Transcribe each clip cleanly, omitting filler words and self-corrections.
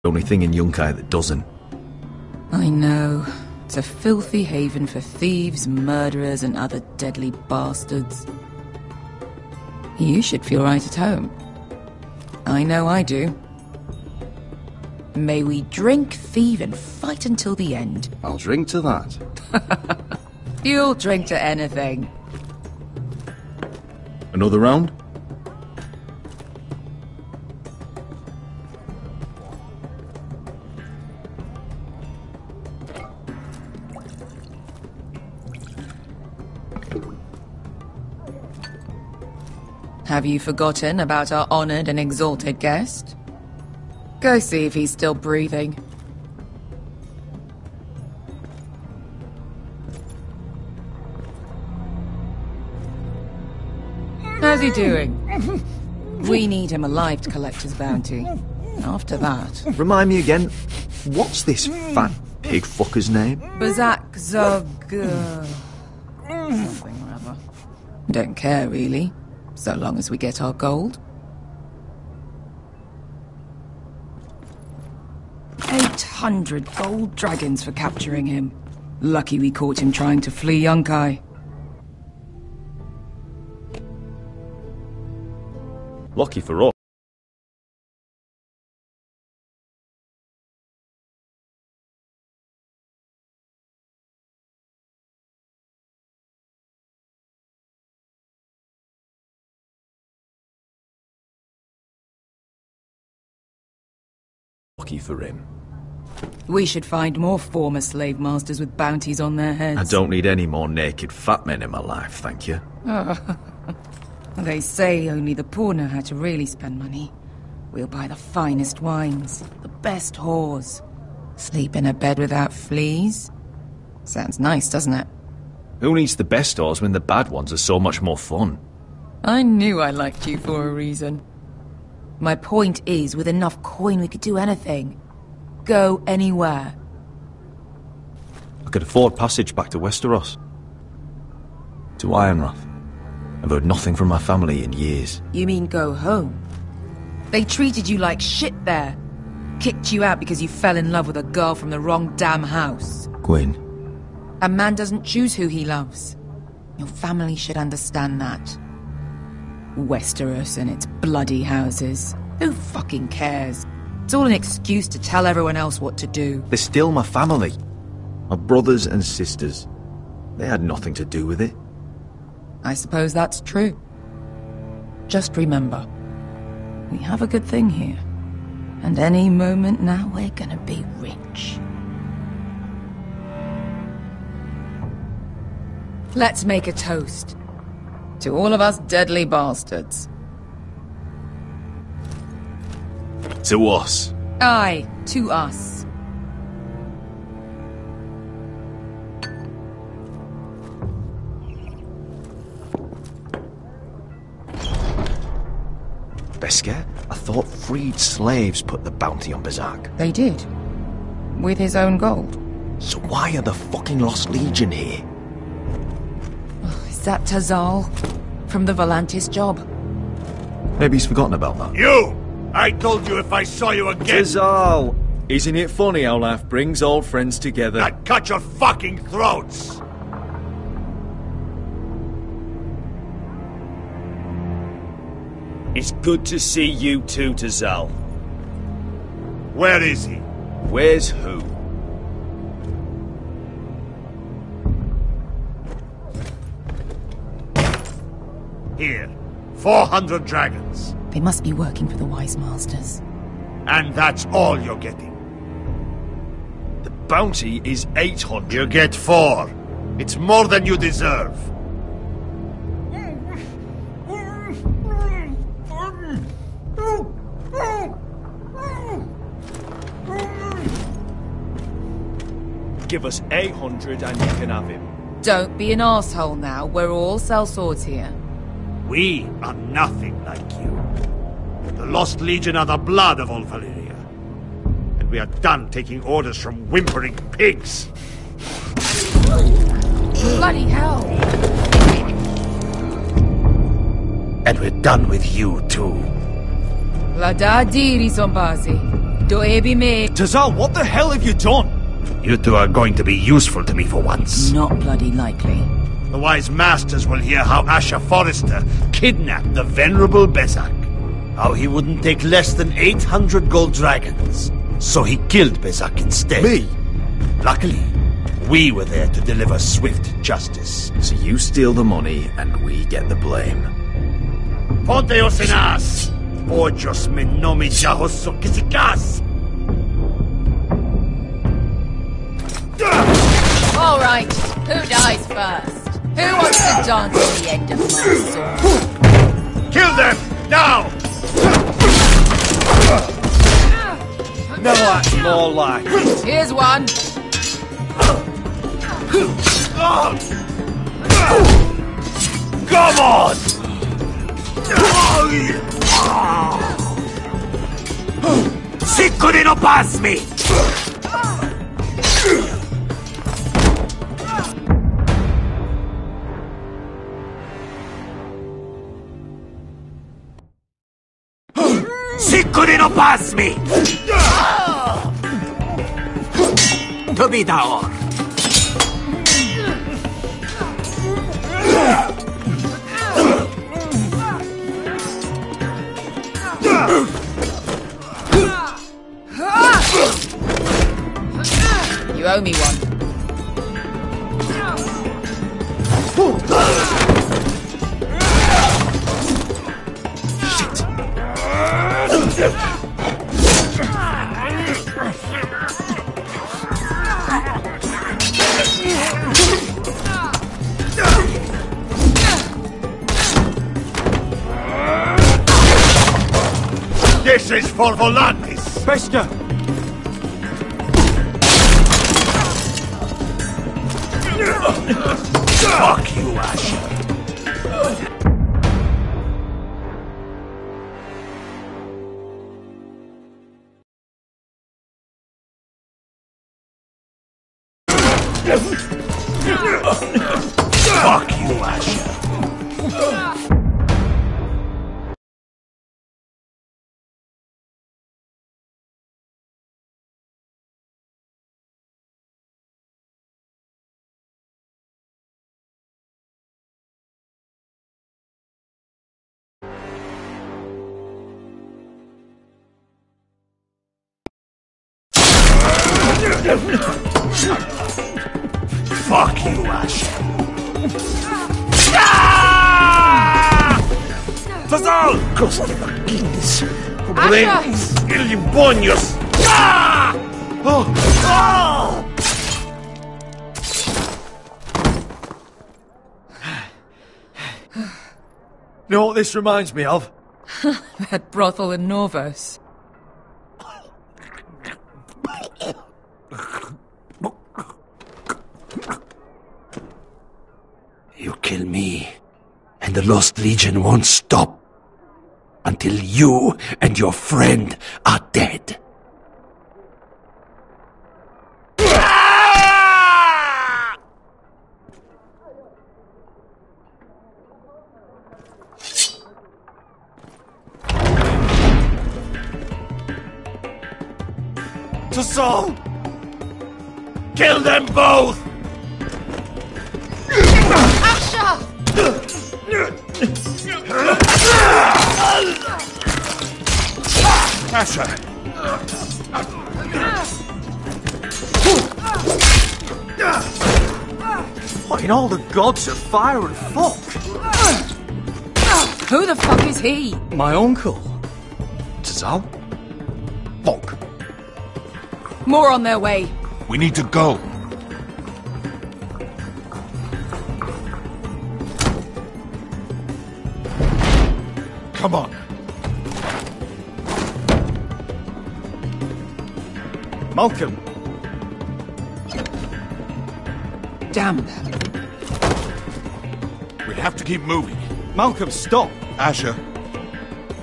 The only thing in Yunkai that doesn't. I know. It's a filthy haven for thieves, murderers, and other deadly bastards. You should feel right at home. I know I do. May we drink, thieve, and fight until the end. I'll drink to that. You'll drink to anything. Another round? Have you forgotten about our honored and exalted guest? Go see if he's still breathing. How's he doing? We need him alive to collect his bounty. After that... Remind me again, what's this fat pig fucker's name? Bazak Zog... something or other. Don't care, really. So long as we get our gold. 800 gold dragons for capturing him. Lucky we caught him trying to flee Yunkai. Lucky for us. Lucky for him. We should find more former slave masters with bounties on their heads. I don't need any more naked fat men in my life, thank you. They say only the poor know how to really spend money. We'll buy the finest wines, the best whores. Sleep in a bed without fleas. Sounds nice, doesn't it? Who needs the best stores when the bad ones are so much more fun? I knew I liked you for a reason. My point is, with enough coin we could do anything. Go anywhere. I could afford passage back to Westeros. To Ironrath. I've heard nothing from my family in years. You mean go home? They treated you like shit there. Kicked you out because you fell in love with a girl from the wrong damn house. Gwyn. A man doesn't choose who he loves. Your family should understand that. Westeros and its bloody houses. Who fucking cares? It's all an excuse to tell everyone else what to do. They're still my family. My brothers and sisters. They had nothing to do with it. I suppose that's true. Just remember, we have a good thing here. And any moment now we're gonna be rich. Let's make a toast. To all of us deadly bastards. To us. Aye, to us. Beskar, I thought freed slaves put the bounty on Bazak. They did. With his own gold. So why are the fucking Lost Legion here? Is that Tazal? From the Volantis job? Maybe he's forgotten about that. You! I told you if I saw you again... Tazal! Isn't it funny how life brings old friends together? I'd cut your fucking throats! It's good to see you too, Tazal. Where is he? Where's who? Here. 400 dragons. They must be working for the Wise Masters. And that's all you're getting. The bounty is 800. You get 4. It's more than you deserve. Give us 800 and you can have him. Don't be an asshole now. We're all sellswords here. We are nothing like you. The Lost Legion are the blood of all Valyria. And we are done taking orders from whimpering pigs. Bloody hell! And we're done with you too. La da diri, Sombazi. Don't here be me. Tazal, what the hell have you done? You two are going to be useful to me for once. Not bloody likely. The wise masters will hear how Asher Forrester kidnapped the venerable Bezak. How he wouldn't take less than 800 gold dragons. So he killed Bezak instead. Me? Luckily, we were there to deliver swift justice. So you steal the money and we get the blame. Ponteos en as! Ojos me nomi jahos kisikas! All right, who dies first? Who wants to dance at the end of my sword? Kill them! Now! No, that's more like it. Here's one. Come on! Sicuri no pasmi! Sicuri no pasmi! Dobidaor! You owe me one. This is for Volantis! Bester! Fuck you, Asher! Fuck you, Asher! Fuck you, Asher! Tazal! Cosa de vaquinis! Pobrenos! Illimbonios! You know what this reminds me of? That brothel in Norvos. You kill me, and the Lost Legion won't stop until you and your friend are dead. Tazal! Kill them both! Asher! Asher! What in all the gods of fire and fuck? Who the fuck is he? My uncle. Tazal? Fuck. More on their way. We need to go. Come on. Malcolm. Damn them. We have to keep moving. Malcolm, stop. Asher,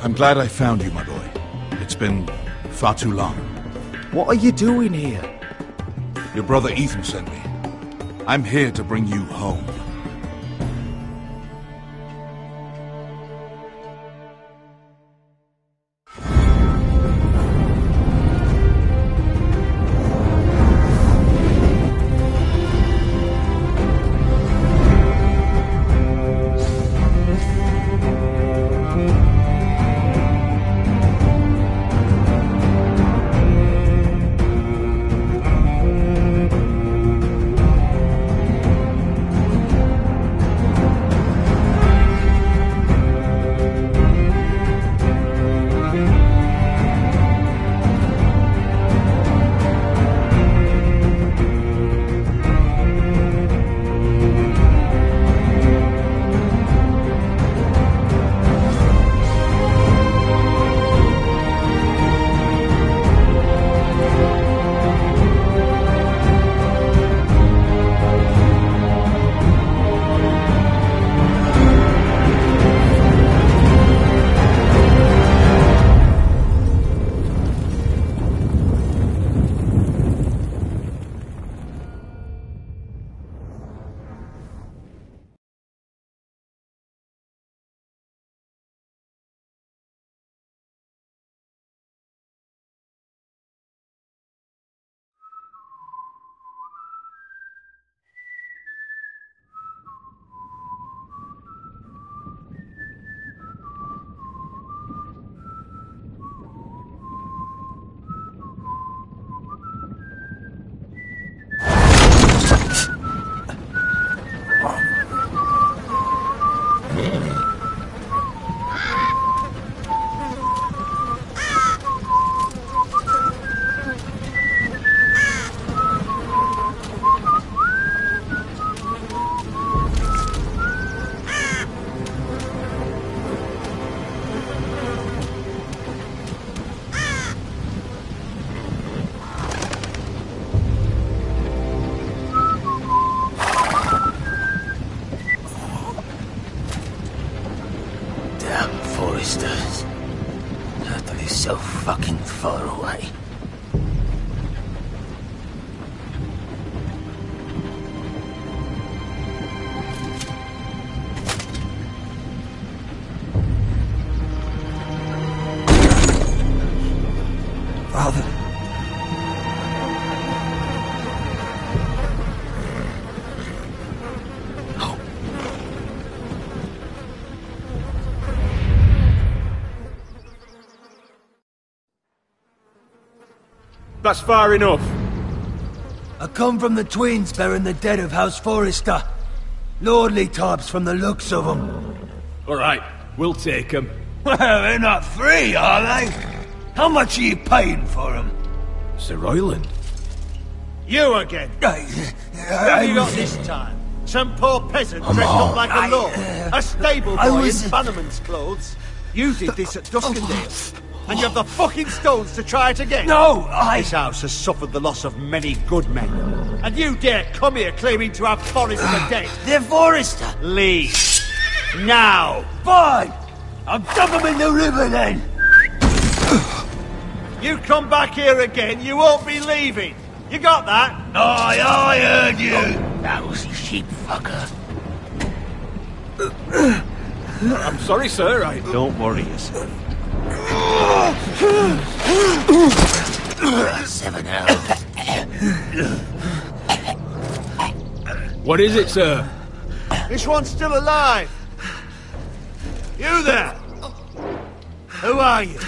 I'm glad I found you, my boy. It's been far too long. What are you doing here? Your brother Ethan sent me. I'm here to bring you home. That's far enough. I come from the twins bearing the dead of House Forrester. Lordly types from the looks of them. All right, we'll take them. Well, they're not free, are they? How much are you paying for them? Sir Royland. You again. What have you got this time? Some poor peasant dressed up like a lord. A stable boy in Bannerman's clothes. You did this at Duskendale. And you have the fucking stones to try it again? No, This house has suffered the loss of many good men. And you dare come here claiming to have Forrester dead? They're Forrester. Leave. Now. Fine. I'll dump them in the river then. You come back here again, you won't be leaving. You got that? Aye, I heard you. Lousy sheep fucker. I'm sorry, sir. Don't worry yourself. 7 hours. What is it, sir? This one's still alive. You there? Who are you?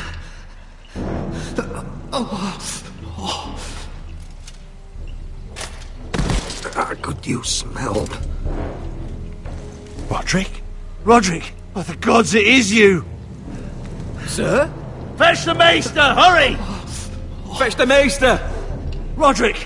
How good you smelled. Roderick? Roderick? Oh, the gods, it is you! Sir? Fetch the maester, hurry! Fetch the maester! Roderick!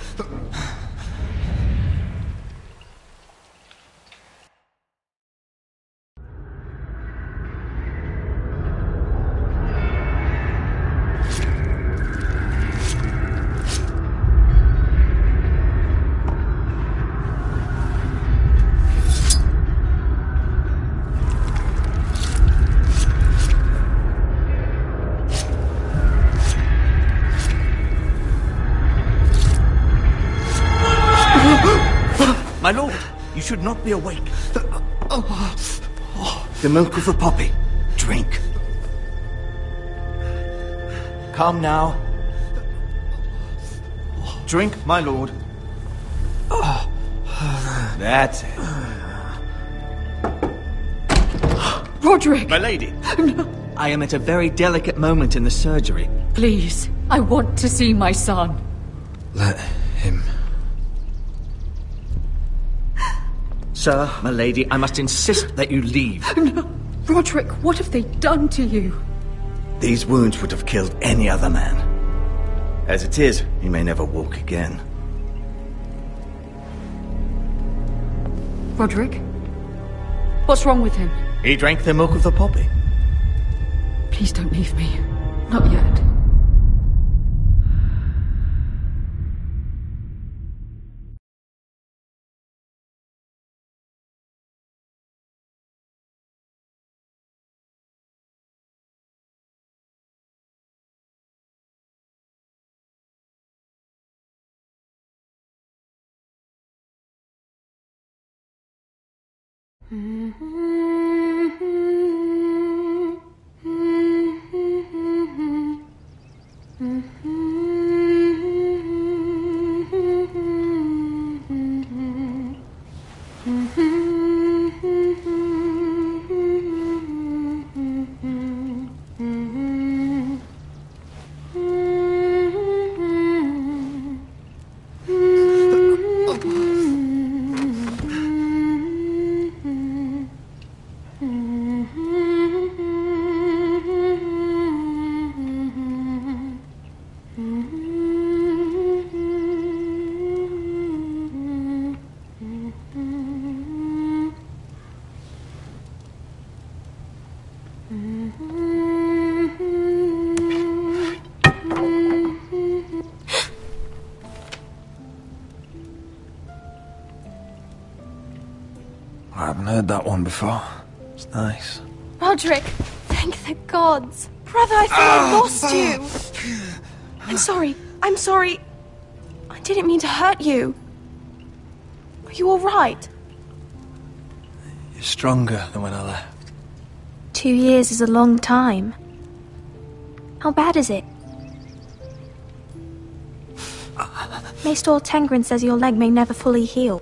My lord, you should not be awake. The milk of the poppy. Drink. Come now. Drink, my lord. That's it. Roderick! My lady. No. I am at a very delicate moment in the surgery. Please, I want to see my son. Let him... Sir, my lady, I must insist that you leave. No. Roderick, what have they done to you? These wounds would have killed any other man. As it is, he may never walk again. Roderick? What's wrong with him? He drank the milk of the poppy. Please don't leave me. Not yet. I haven't heard that one before. It's nice. Roderick, thank the gods. Brother, I thought I lost you. I'm sorry. I didn't mean to hurt you. Are you alright? You're stronger than when I left. 2 years is a long time. How bad is it? Maester Tengrin says your leg may never fully heal.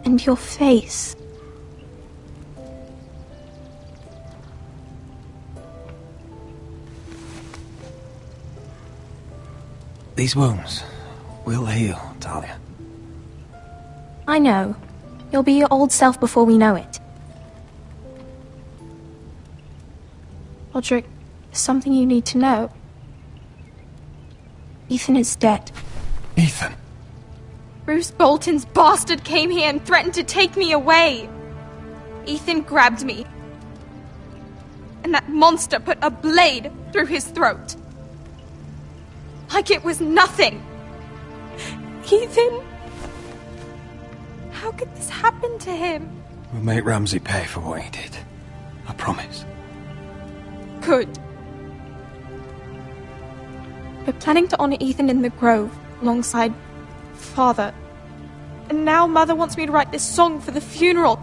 And your face. These wounds will heal, Talia. I know. You'll be your old self before we know it. Roderick, there's something you need to know. Ethan is dead. Ethan? Bruce Bolton's bastard came here and threatened to take me away. Ethan grabbed me. And that monster put a blade through his throat. Like it was nothing. Ethan... How could this happen to him? We'll make Ramsay pay for what he did. I promise. Good. We're planning to honor Ethan in the Grove, alongside Father. And now Mother wants me to write this song for the funeral.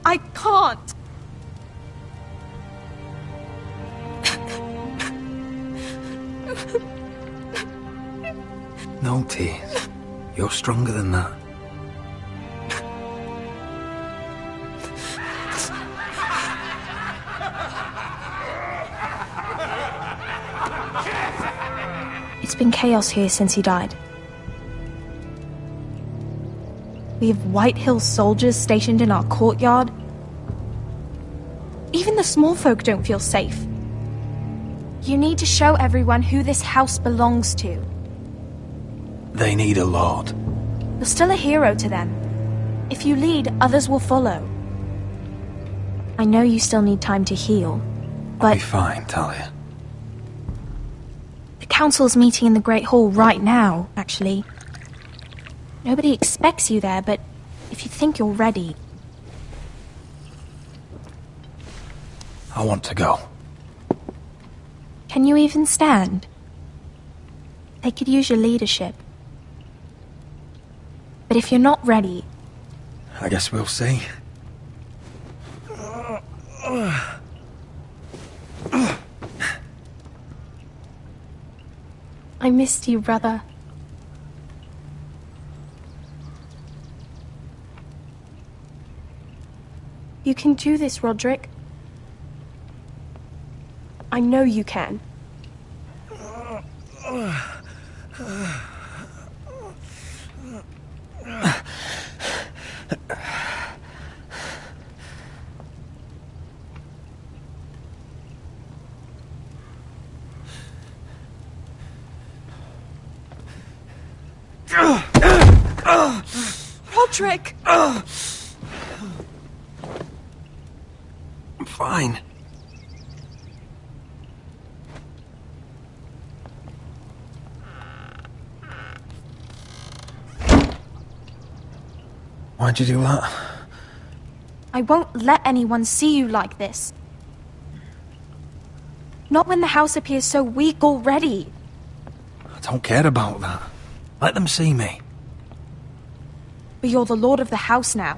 I can't. No tears. You're stronger than that. It's been chaos here since he died. We have White Hill soldiers stationed in our courtyard. Even the small folk don't feel safe. You need to show everyone who this house belongs to. They need a lord. You're still a hero to them. If you lead, others will follow. I know you still need time to heal, but... I'll be fine, Talia. The council's meeting in the Great Hall right now, actually. Nobody expects you there, but if you think you're ready... I want to go. Can you even stand? They could use your leadership. But if you're not ready... I guess we'll see. I missed you, brother. You can do this, Roderick. I know you can. Roderick! I'm fine. Why'd you do that? I won't let anyone see you like this. Not when the house appears so weak already. I don't care about that. Let them see me. But you're the lord of the house now.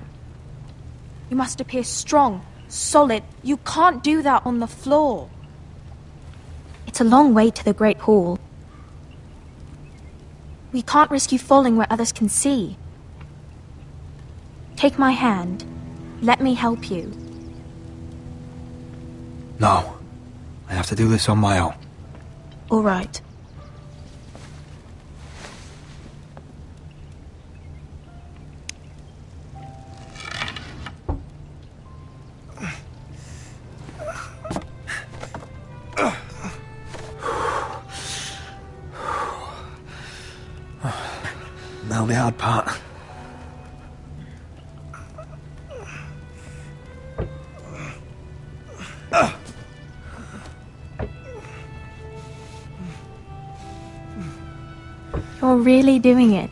You must appear strong, solid. You can't do that on the floor. It's a long way to the Great Hall. We can't risk you falling where others can see. Take my hand. Let me help you. No. I have to do this on my own. All right. Now the hard part. You're really doing it.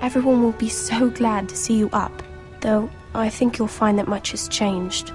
Everyone will be so glad to see you up. Though, I think you'll find that much has changed.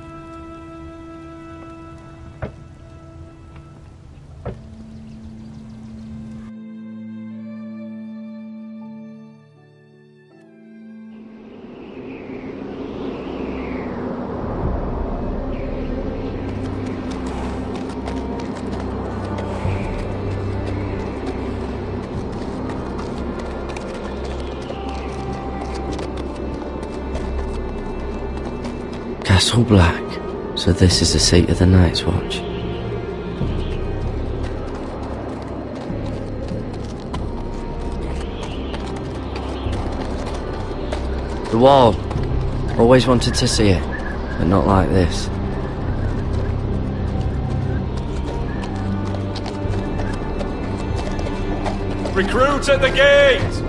Castle Black, so this is the seat of the Night's Watch. The wall. Always wanted to see it, but not like this. Recruit at the gate!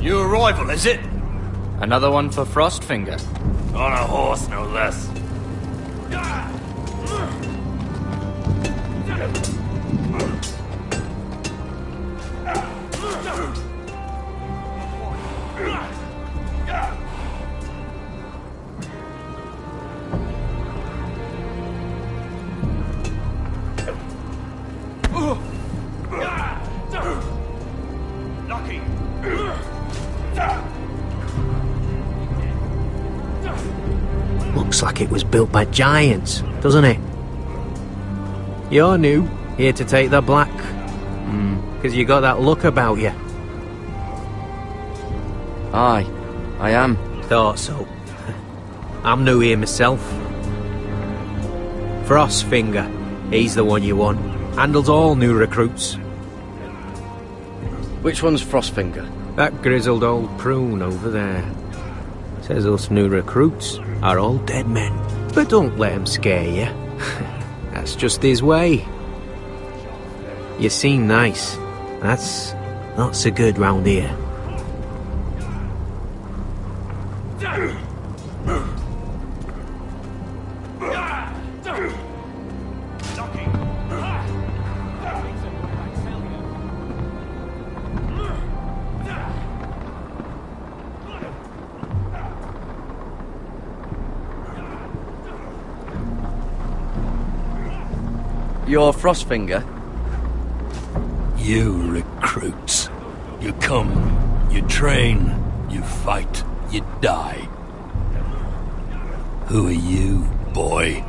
New arrival, is it? Another one for Frostfinger. On a horse, no less. Looks like it was built by giants, doesn't it? You're new, here to take the black. 'Cause you got that look about you. Aye, I am. Thought so. I'm new here myself. Frostfinger, he's the one you want. Handles all new recruits. Which one's Frostfinger? That grizzled old prune over there. Says us new recruits are all dead men. But don't let him scare you. That's just his way. You seem nice. That's not so good round here. You're Frostfinger? You recruits. You come, you train, you fight, you die. Who are you, boy?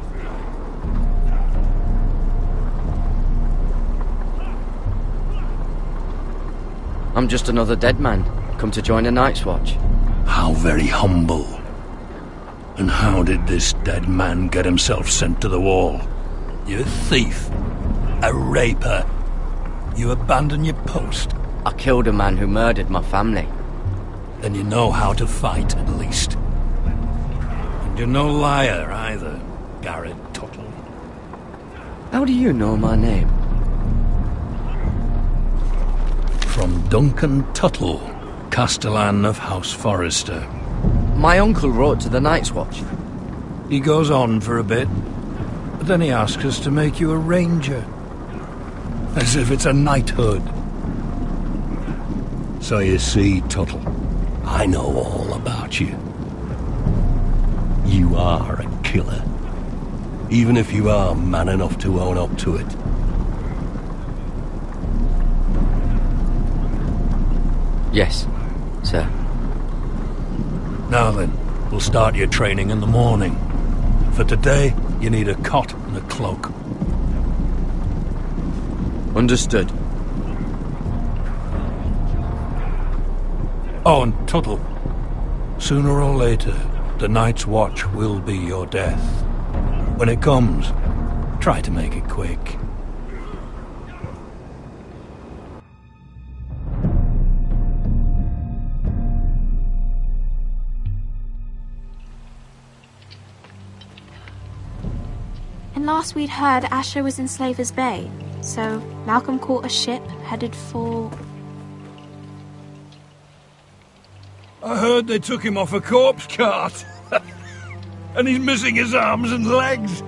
I'm just another dead man, come to join a Night's Watch. How very humble. And how did this dead man get himself sent to the wall? You a thief, a raper. You abandon your post. I killed a man who murdered my family. Then you know how to fight, at least. And you're no liar, either, Garrett Tuttle. How do you know my name? From Duncan Tuttle, Castellan of House Forrester. My uncle wrote to the Night's Watch. He goes on for a bit, but then he asks us to make you a ranger. As if it's a knighthood. So you see, Tuttle, I know all about you. You are a killer. Even if you are man enough to own up to it. Yes, sir. Now then, we'll start your training in the morning. For today, you need a cot and a cloak. Understood. Oh, and Tuttle, sooner or later, the Night's Watch will be your death. When it comes, try to make it quick. And last we'd heard, Asher was in Slaver's Bay. So Malcolm caught a ship headed for... I heard they took him off a corpse cart. And he's missing his arms and legs.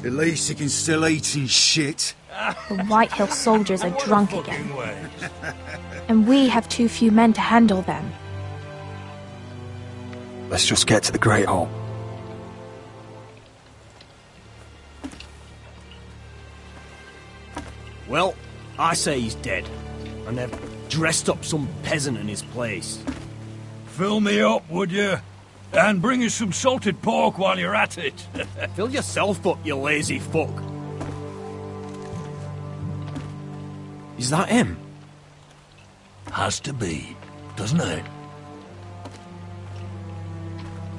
At least he can still eat and shit. The White Hill soldiers are drunk again. And we have too few men to handle them. Let's just get to the Great Hall. Well, I say he's dead. And they've dressed up some peasant in his place. Fill me up, would you? And bring us some salted pork while you're at it. Fill yourself up, you lazy fuck. Is that him? Has to be, doesn't it?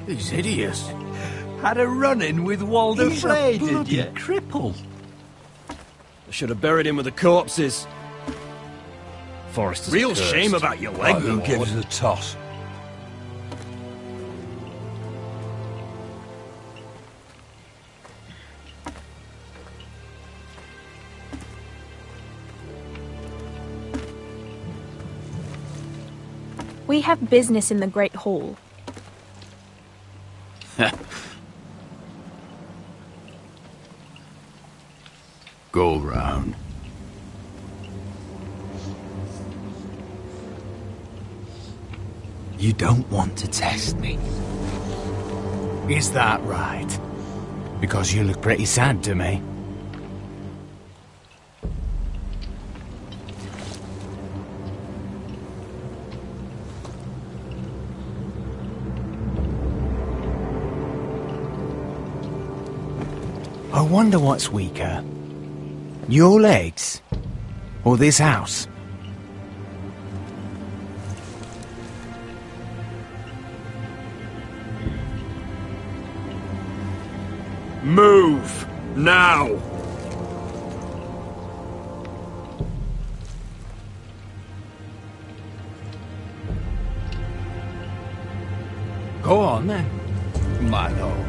He's hideous. Had a run-in with Walder He's Frey, a did bloody you? cripple. I should have buried him with the corpses. Forrester's Real cursed. shame about your leg, who gives a toss? We have business in the Great Hall. Go round. You don't want to test me. Is that right? Because you look pretty sad to me. I wonder what's weaker. Your legs? Or this house? Move! Now! Go on then, my lord.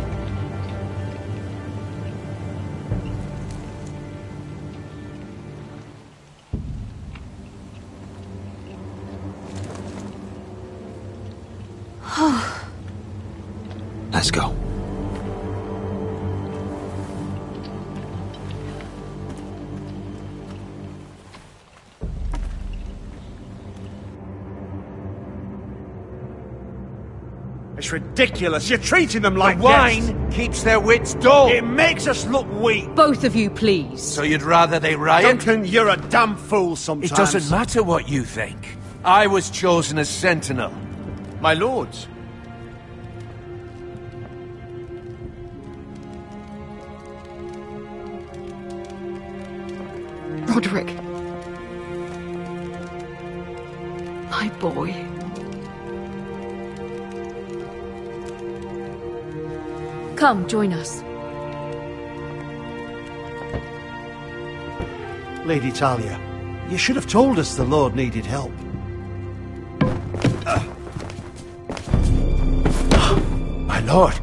Let's go. It's ridiculous. You're treating them like wine guests. keeps their wits dull. It makes us look weak. Both of you, please. So you'd rather they riot? Duncan, you're a damn fool sometimes. It doesn't matter what you think. I was chosen as sentinel. My lords. Roderick. My boy. Come, join us. Lady Talia, you should have told us the Lord needed help. My lord.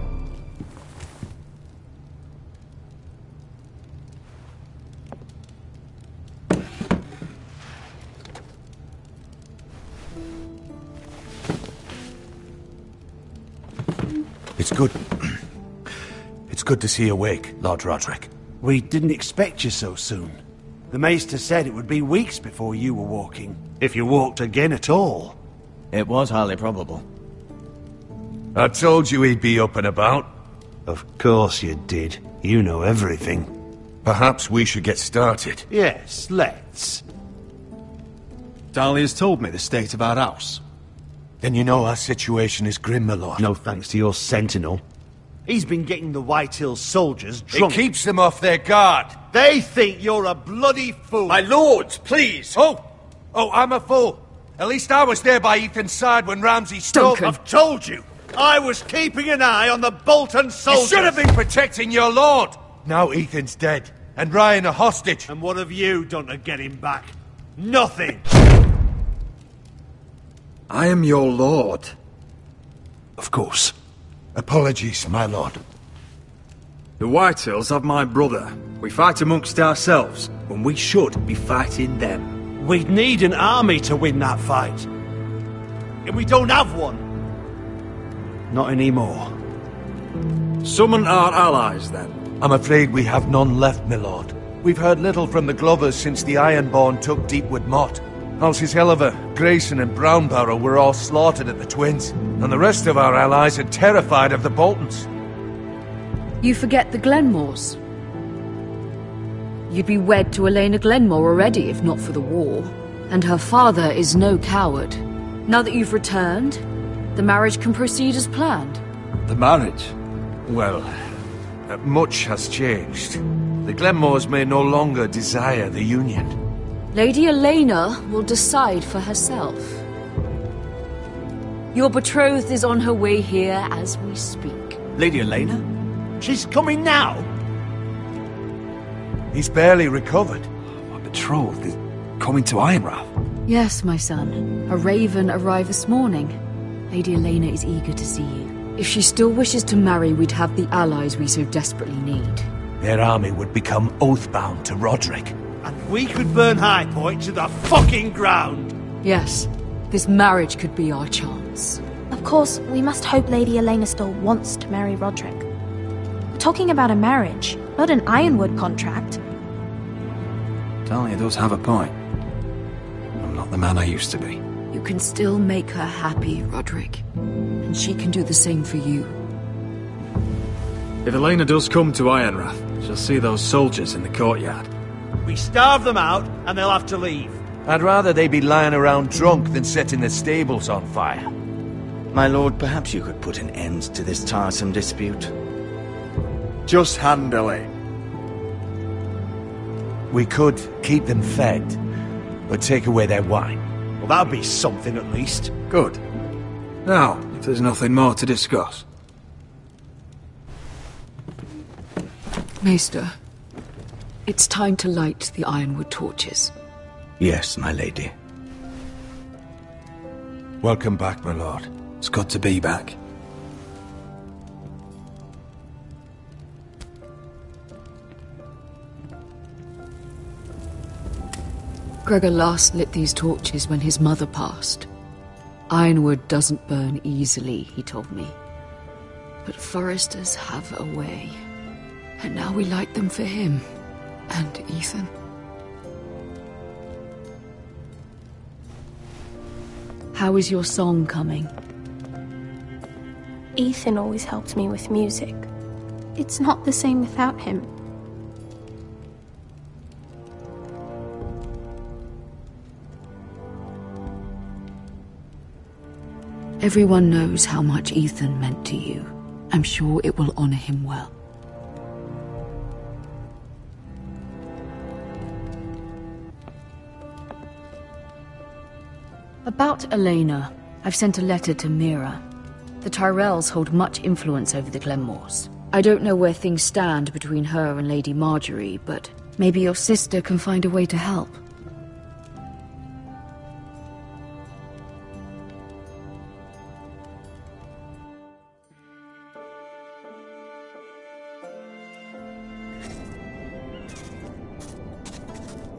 It's good. It's good to see you awake, Lord Roderick. We didn't expect you so soon. The Maester said it would be weeks before you were walking, if you walked again at all. It was highly probable. I told you he'd be up and about. Of course you did. You know everything. Perhaps we should get started. Yes, let's. Dahlia's told me the state of our house. Then you know our situation is grim, my lord. No thanks to your sentinel. He's been getting the White Hills soldiers drunk. It keeps them off their guard. They think you're a bloody fool. My lords, please. Oh, I'm a fool. At least I was there by Ethan's side when Ramsay stole... I've told you. I was keeping an eye on the Bolton soldiers. You should have been protecting your lord. Now Ethan's dead, and Ryan a hostage. And what have you done to get him back? Nothing. I am your lord. Of course. Apologies, my lord. The Whitehills have my brother. We fight amongst ourselves, when we should be fighting them. We'd need an army to win that fight. And we don't have one. Not anymore. Summon our allies, then. I'm afraid we have none left, my lord. We've heard little from the Glovers since the Ironborn took Deepwood Motte. Halsey's Helliver, Grayson and Brownbarrow were all slaughtered at the Twins, and the rest of our allies are terrified of the Boltons. You forget the Glenmores. You'd be wed to Elena Glenmore already, if not for the war. And her father is no coward. Now that you've returned, the marriage can proceed as planned. The marriage? Well, much has changed. The Glenmores may no longer desire the union. Lady Elena will decide for herself. Your betrothed is on her way here as we speak. Lady Elena? She's coming now? He's barely recovered. My betrothed is coming to Ironrath. Yes, my son. A raven arrived this morning. Lady Elena is eager to see you. If she still wishes to marry, we'd have the allies we so desperately need. Their army would become oathbound to Roderick. And we could burn High Point to the fucking ground! Yes, this marriage could be our chance. Of course, we must hope Lady Elena still wants to marry Roderick. We're talking about a marriage, not an Ironwood contract. Talia does have a point. I'm not the man I used to be. You can still make her happy, Roderick. And she can do the same for you. If Elena does come to Ironrath, she'll see those soldiers in the courtyard. We starve them out, and they'll have to leave. I'd rather they be lying around drunk than setting the stables on fire. My lord, perhaps you could put an end to this tiresome dispute. Just handle it. We could keep them fed, but take away their wine. Well, that'd be something at least. Good. Now, if there's nothing more to discuss. Maester, it's time to light the Ironwood torches. Yes, my lady. Welcome back, my lord. It's good to be back. Gregor last lit these torches when his mother passed. Ironwood doesn't burn easily, he told me. But foresters have a way. And now we light them for him. And Ethan. How is your song coming? Ethan always helped me with music. It's not the same without him. Everyone knows how much Ethan meant to you. I'm sure it will honor him well. About Elena, I've sent a letter to Mira. The Tyrells hold much influence over the Glenmores. I don't know where things stand between her and Lady Marjorie, but maybe your sister can find a way to help.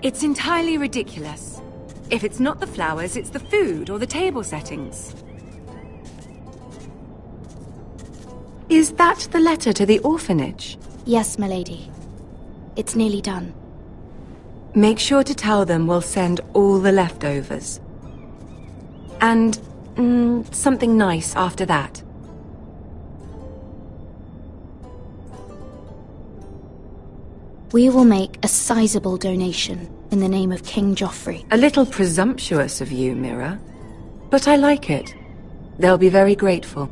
It's entirely ridiculous. If it's not the flowers, it's the food or the table settings. Is that the letter to the orphanage? Yes, my lady. It's nearly done. Make sure to tell them we'll send all the leftovers. And something nice after that. We will make a sizable donation in the name of King Joffrey. A little presumptuous of you, Mira. But I like it. They'll be very grateful.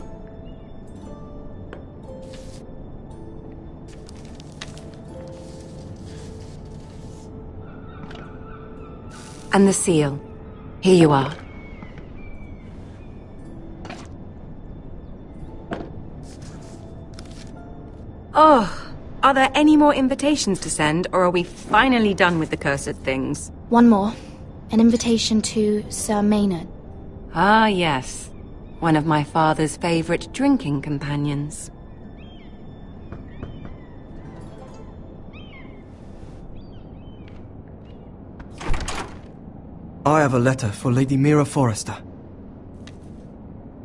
And the seal. Here you are. Oh, are there any more invitations to send, or are we finally done with the cursed things? One more. An invitation to Sir Maynard. Ah, yes. One of my father's favorite drinking companions. I have a letter for Lady Mira Forrester.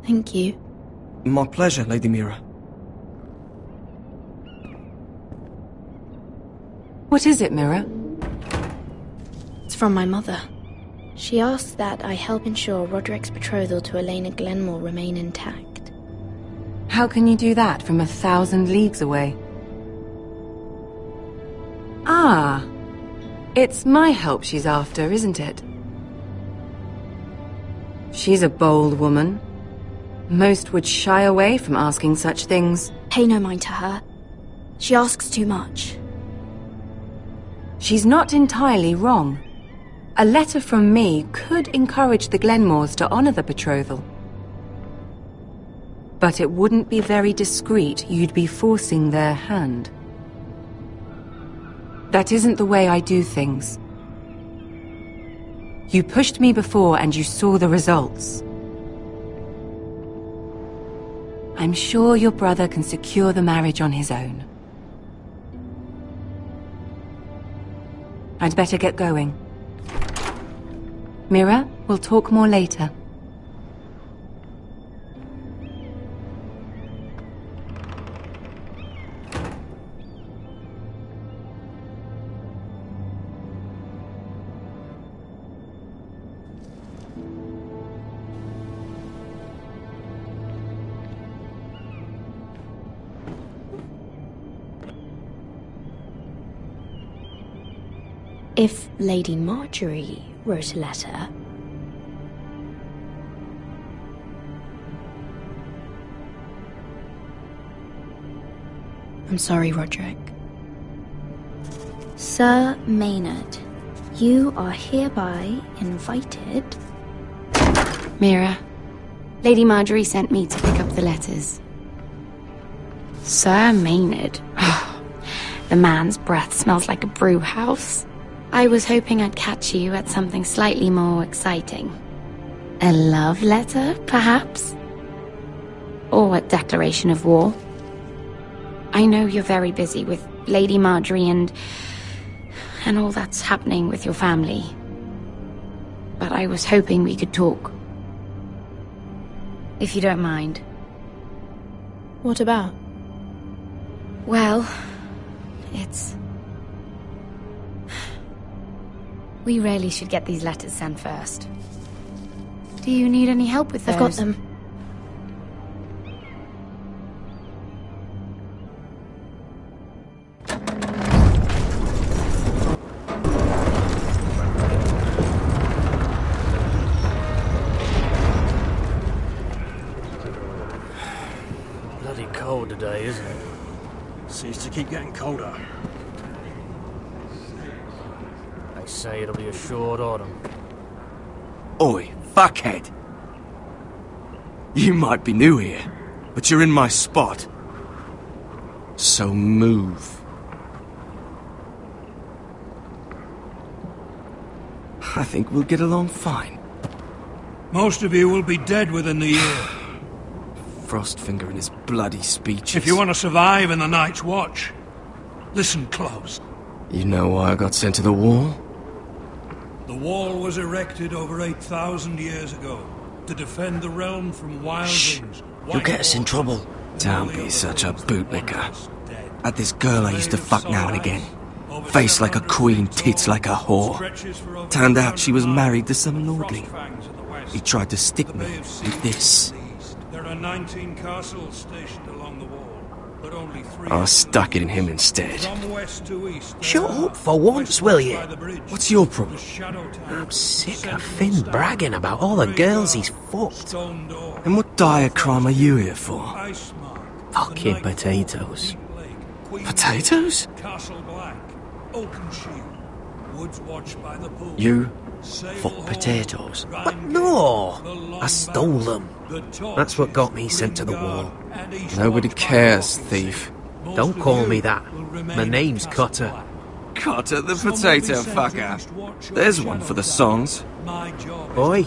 Thank you. My pleasure, Lady Mira. What is it, Mira? It's from my mother. She asks that I help ensure Roderick's betrothal to Elena Glenmore remain intact. How can you do that from 1,000 leagues away? Ah, it's my help she's after, isn't it? She's a bold woman. Most would shy away from asking such things. Pay no mind to her. She asks too much. She's not entirely wrong. A letter from me could encourage the Glenmores to honor the betrothal. But it wouldn't be very discreet. You'd be forcing their hand. That isn't the way I do things. You pushed me before and you saw the results. I'm sure your brother can secure the marriage on his own. I'd better get going. Mira, we'll talk more later. If Lady Marjorie wrote a letter... I'm sorry, Roderick. Sir Maynard, you are hereby invited... Mira, Lady Marjorie sent me to pick up the letters. Sir Maynard? The man's breath smells like a brew house. I was hoping I'd catch you at something slightly more exciting. A love letter, perhaps? Or a declaration of war? I know you're very busy with Lady Marjorie and all that's happening with your family. But I was hoping we could talk. If you don't mind. What about? Well, it's... We really should get these letters sent first. Do you need any help with those? I've got them. Bloody cold today, isn't it? Seems to keep getting colder. Say it'll be a short autumn. Oi, fuckhead! You might be new here, but you're in my spot. So move. I think we'll get along fine. Most of you will be dead within the year. Frostfinger and his bloody speeches. If you want to survive in the Night's Watch, listen close. You know why I got sent to the wall? The wall was erected over 8,000 years ago to defend the realm from wildlings. You'll get us in trouble. Don't be such a bootlicker. Had this girl I used to fuck now and again. Face like a queen, tits like a whore. Turned out she was married to some lordling. He tried to stick me with this. There are 19 castles stationed along the wall, but only 3. I stuck it in him instead. From west to east. Shut up for once, will you? What's your problem? I'm sick of Finn bragging about all the girls he's fucked. And what dire crime are you here for? Fucking potatoes. Potatoes? Castle Black, Oaken Shield, woods watched by the pool. You fuck potatoes? What? No! I stole them. That's what got me sent to the wall. Nobody cares, thief. Don't call me that. My name's Cutter. Cutter the potato fucker. There's one for the songs. Boy,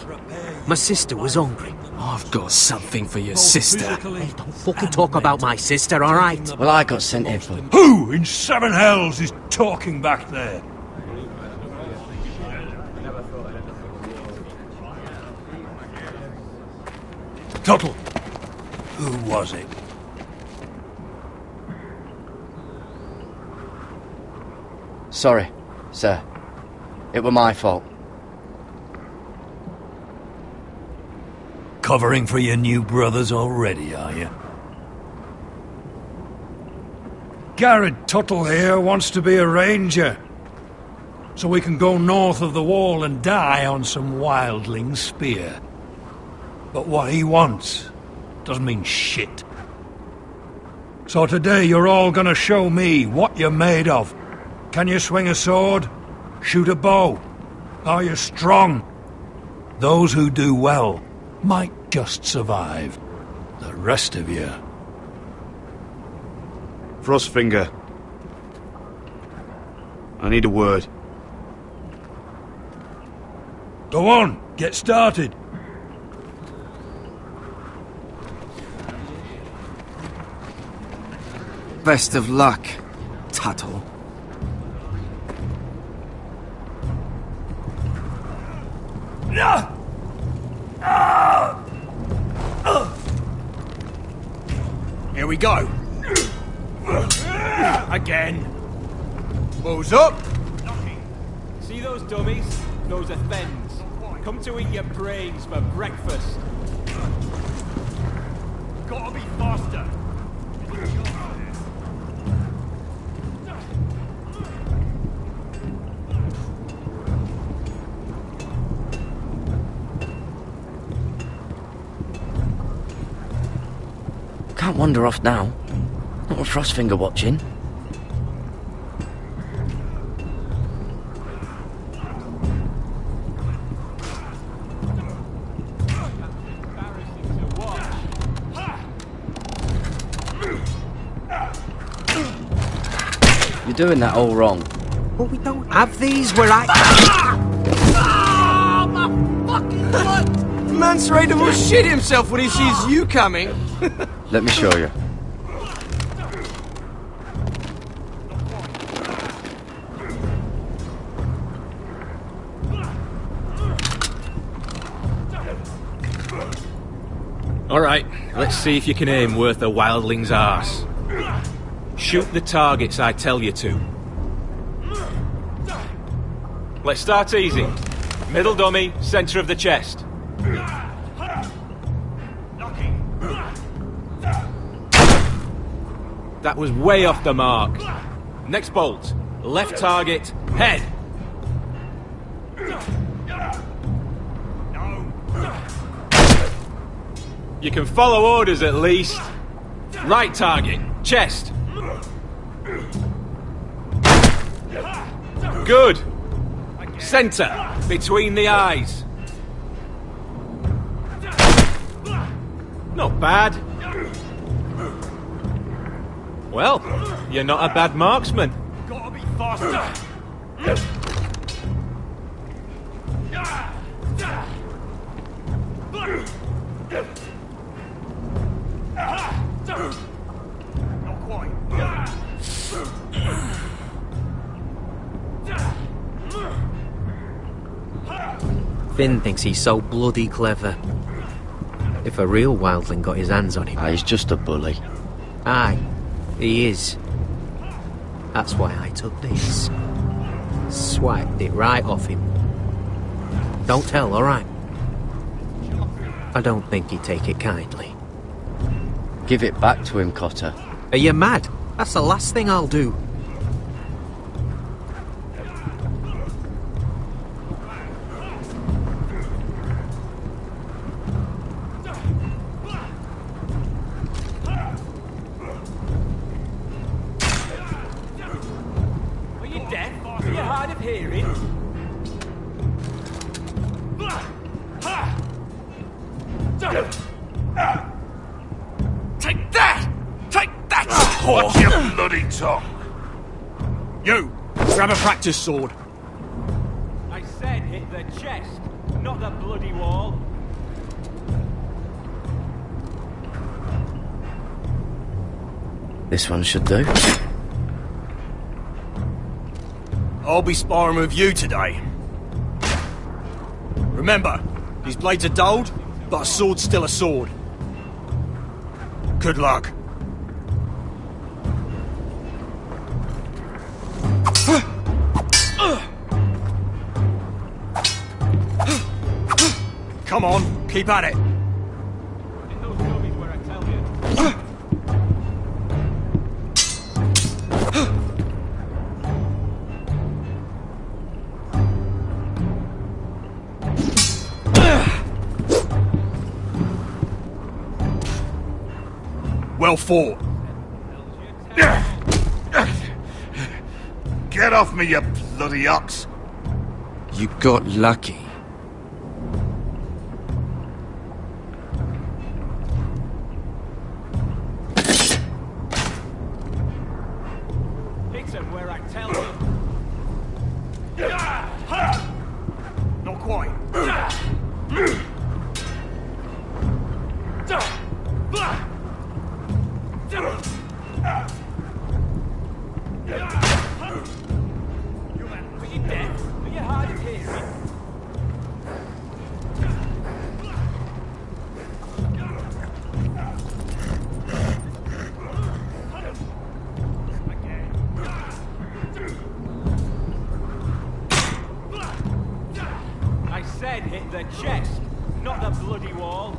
my sister was hungry. I've got something for your sister. Hey, don't fucking talk about my sister, alright? Well, I got sent here for... Who in seven hells is talking back there? Tuttle, who was it? Sorry, sir. It were my fault. Covering for your new brothers already, are you? Garrett Tuttle here wants to be a ranger. So we can go north of the wall and die on some wildling spear. But what he wants doesn't mean shit. So today you're all gonna show me what you're made of. Can you swing a sword? Shoot a bow? Are you strong? Those who do well might just survive. The rest of you... Frostfinger. I need a word. Go on, get started. Best of luck, Tuttle. Here we go. Again. Balls up. See those dummies? Those are thens. Come to eat your brains for breakfast. Gotta be faster. Can't wander off now. Not with Frostfinger watching. You're doing that all wrong. But we don't have these where I... Oh, my fucking blood! Man's ready to shit himself when he sees you coming. Let me show you. Alright, let's see if you can aim worth a wildling's arse. Shoot the targets I tell you to. Let's start easy. Middle dummy, centre of the chest. That was way off the mark. Next bolt. Left target, head. You can follow orders at least. Right target, chest. Good. Centre, between the eyes. Not bad. Well, you're not a bad marksman. Gotta be faster. Not quite. Finn thinks he's so bloody clever. If a real wildling got his hands on him... He's just a bully. Aye, he is. That's why I took this. Swiped it right off him. Don't tell, alright? I don't think he'd take it kindly. Give it back to him, Cotter. Are you mad? That's the last thing I'll do. Are you deaf? Are you hard of hearing? Take that! Take that! Watch your bloody tongue! You! Grab a practice sword. I said hit the chest, not the bloody wall. This one should do. I'll be sparring with you today. Remember, these blades are dulled, but a sword's still a sword. Good luck. Come on, keep at it. In those dummies where I tell you. Well fought. Get off me, you bloody ox! You got lucky. Hit him where I tell you. Not quite. Are you deaf? Are you hard of hearing? I said hit the chest, not the bloody wall.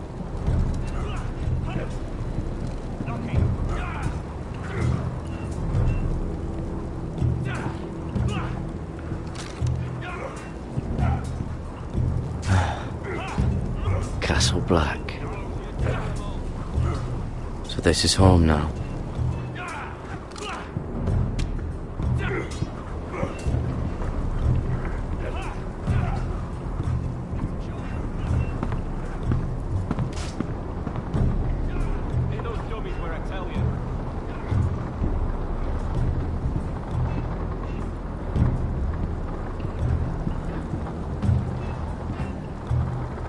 Castle Black. So this is home now. Hit those dummies where I tell you.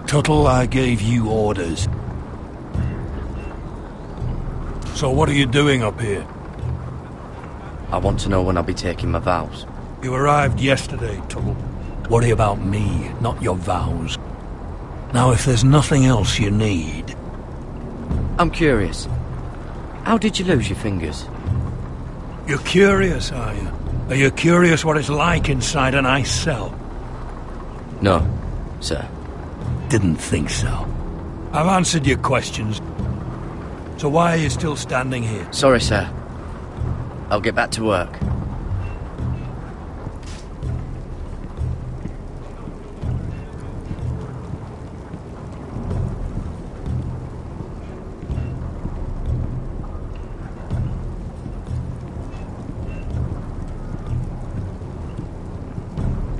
Tuttle, I gave you orders. So what are you doing up here? I want to know when I'll be taking my vows. You arrived yesterday, Tuttle. Worry about me, not your vows. Now, if there's nothing else you need... I'm curious. How did you lose your fingers? You're curious, are you? Are you curious what it's like inside an ice cell? No, sir. Didn't think so. I've answered your questions. So why are you still standing here? Sorry, sir. I'll get back to work.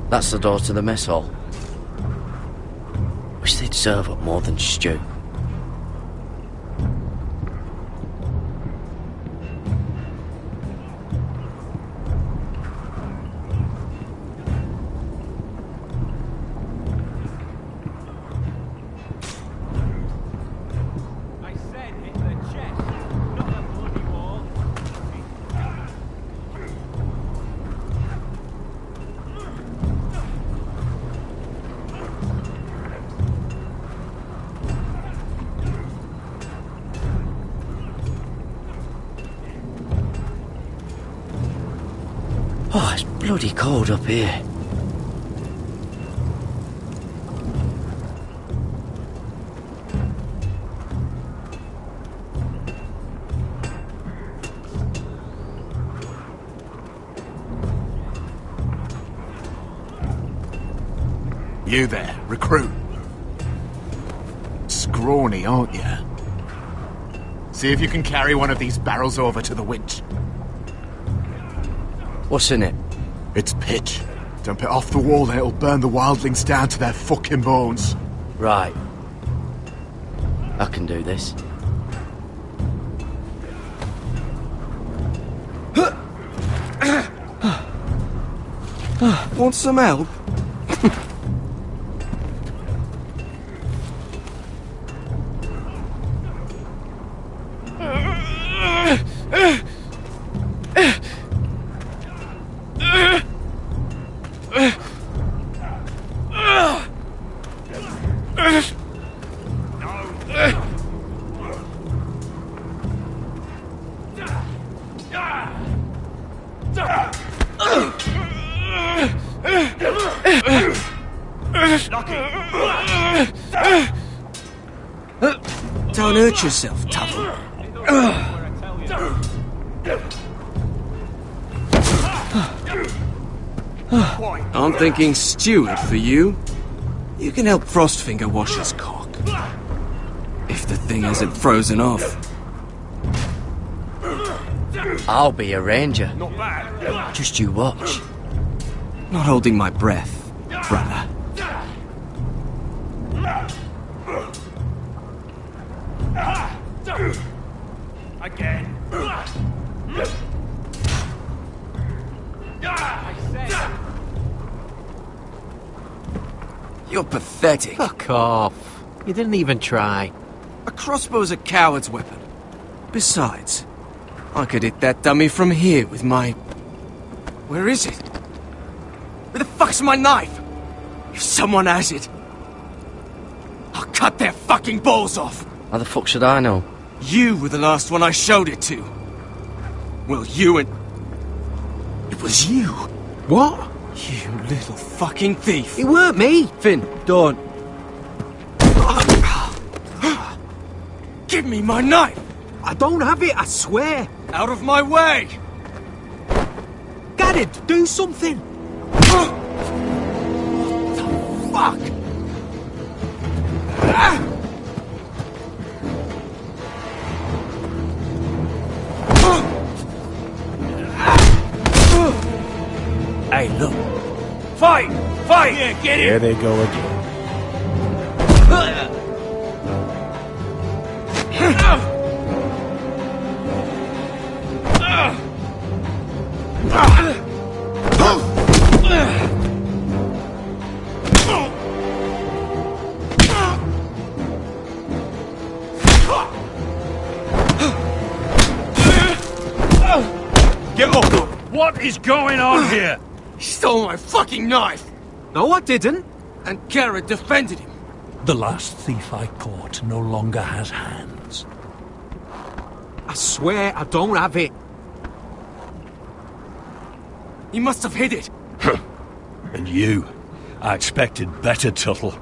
That's the door to the mess hall. Wish they'd serve up more than stew. I said hit the chest, not the bloody wall. Oh, it's bloody cold up here. You there, recruit. Scrawny, aren't you? See if you can carry one of these barrels over to the winch. What's in it? It's pitch. Dump it off the wall and it'll burn the wildlings down to their fucking bones. Right. I can do this. Want some help? Don't hurt yourself, Tuttle. I'm thinking steward for you. You can help Frostfinger wash his cock. If the thing hasn't frozen off. I'll be a ranger. Not bad. Just you watch. Not holding my breath, brother. Again. You're pathetic. Fuck off. You didn't even try. A crossbow's a coward's weapon. Besides, I could hit that dummy from here with my... Where is it? Where the fuck's my knife? If someone has it, I'll cut their fucking balls off. How the fuck should I know? You were the last one I showed it to. Well, you and... It was you. What? You little fucking thief. It weren't me. Finn, don't. Give me my knife. I don't have it, I swear. Out of my way. Get it, do something. What the fuck? Hey, look. Fight! Fight! Yeah, get it! Here they go again. Get up! What is going on here? He stole my fucking knife! No, I didn't. And Garrett defended him. The last thief I caught no longer has hands. I swear I don't have it. He must have hid it. And you? I expected better, Tuttle.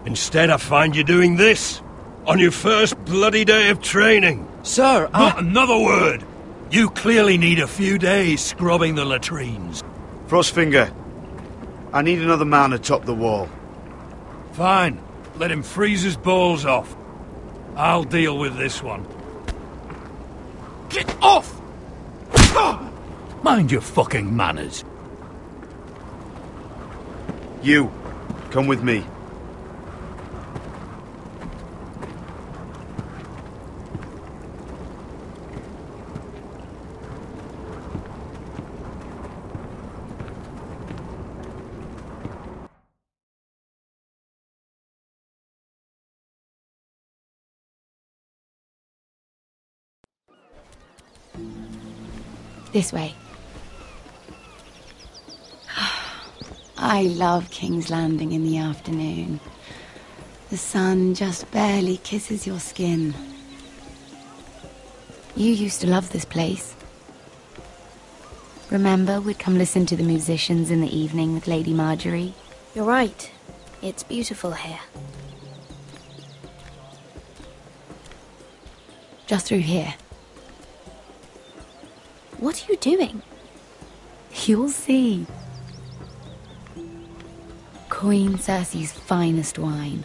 Instead, I find you doing this on your first bloody day of training. Sir, Not another word! You clearly need a few days scrubbing the latrines. Frostfinger, I need another man atop the wall. Fine. Let him freeze his balls off. I'll deal with this one. Get off! Mind your fucking manners. You, come with me. This way. I love King's Landing in the afternoon. The sun just barely kisses your skin. You used to love this place. Remember, we'd come listen to the musicians in the evening with Lady Marjorie? You're right. It's beautiful here. Just through here. What are you doing? You'll see. Queen Cersei's finest wine.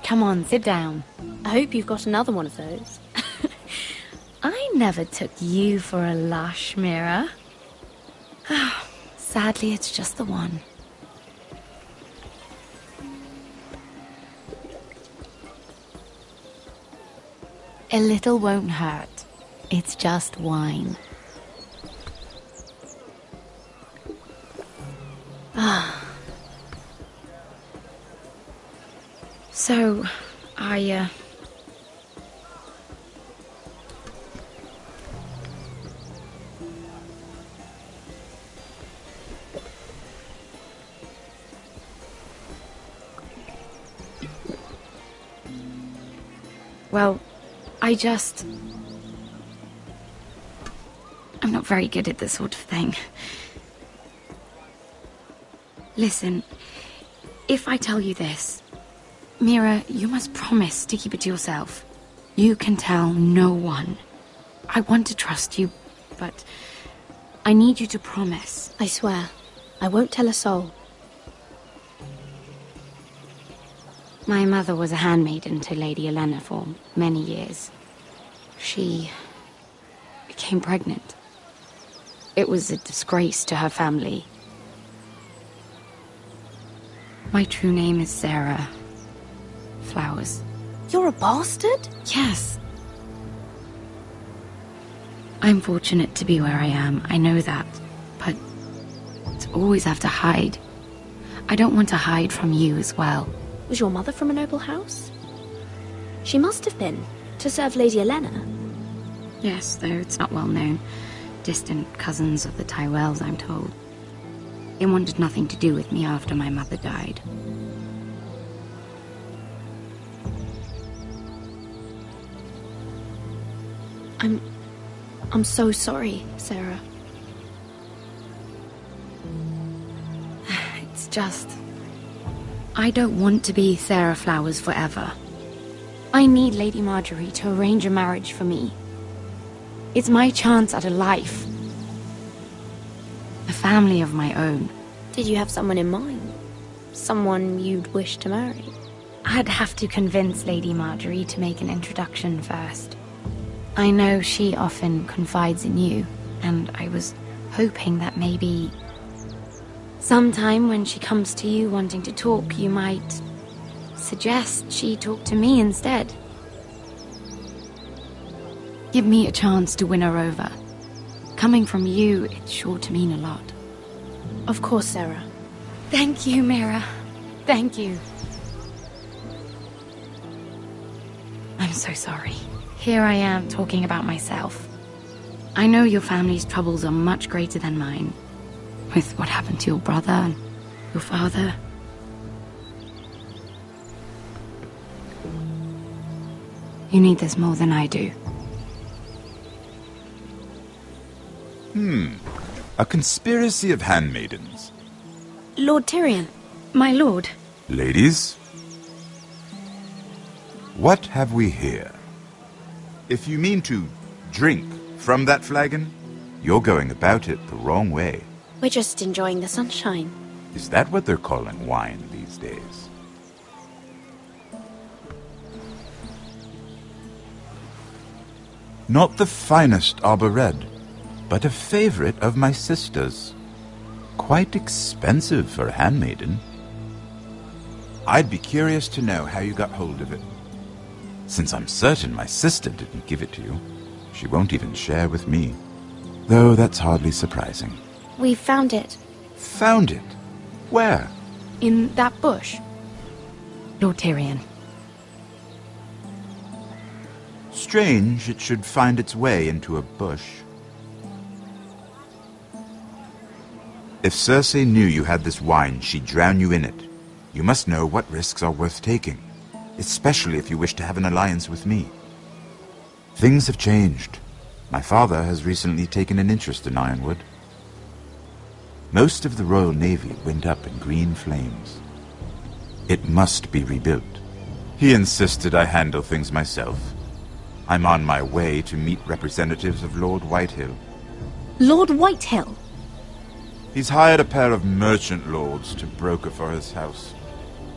Come on, sit down. I hope you've got another one of those. I never took you for a lush, Mira. Sadly, it's just the one. A little won't hurt. It's just wine. So, well, I'm not very good at this sort of thing. Listen, if I tell you this, Mira, you must promise to keep it to yourself. You can tell no one. I want to trust you, but I need you to promise. I swear, I won't tell a soul. My mother was a handmaiden to Lady Elena for many years. She became pregnant. It was a disgrace to her family. My true name is Sarah Flowers. You're a bastard? Yes. I'm fortunate to be where I am, I know that. But to always have to hide. I don't want to hide from you as well. Was your mother from a noble house? She must have been, to serve Lady Elena. Yes, though it's not well known. Distant cousins of the Tyrells, I'm told. They wanted nothing to do with me after my mother died. I'm so sorry, Sarah. It's just... I don't want to be Sarah Flowers forever. I need Lady Marjorie to arrange a marriage for me. It's my chance at a life. A family of my own. Did you have someone in mind? Someone you'd wish to marry? I'd have to convince Lady Marjorie to make an introduction first. I know she often confides in you, and I was hoping that maybe... sometime when she comes to you wanting to talk, you might suggest she talk to me instead. Give me a chance to win her over. Coming from you, it's sure to mean a lot. Of course, Sarah. Thank you, Mira. Thank you. I'm so sorry. Here I am talking about myself. I know your family's troubles are much greater than mine. With what happened to your brother and your father. You need this more than I do. A conspiracy of handmaidens. Lord Tyrion. My lord. Ladies, what have we here? If you mean to drink from that flagon, you're going about it the wrong way. We're just enjoying the sunshine. Is that what they're calling wine these days? Not the finest arbor red, but a favorite of my sister's. Quite expensive for a handmaiden. I'd be curious to know how you got hold of it. Since I'm certain my sister didn't give it to you, she won't even share with me. Though that's hardly surprising. We found it. Found it? Where? In that bush. Lord Tyrion. Strange it should find its way into a bush. If Cersei knew you had this wine, she'd drown you in it. You must know what risks are worth taking, especially if you wish to have an alliance with me. Things have changed. My father has recently taken an interest in Ironwood. Most of the Royal Navy went up in green flames. It must be rebuilt. He insisted I handle things myself. I'm on my way to meet representatives of Lord Whitehill. Lord Whitehill? He's hired a pair of merchant lords to broker for his house.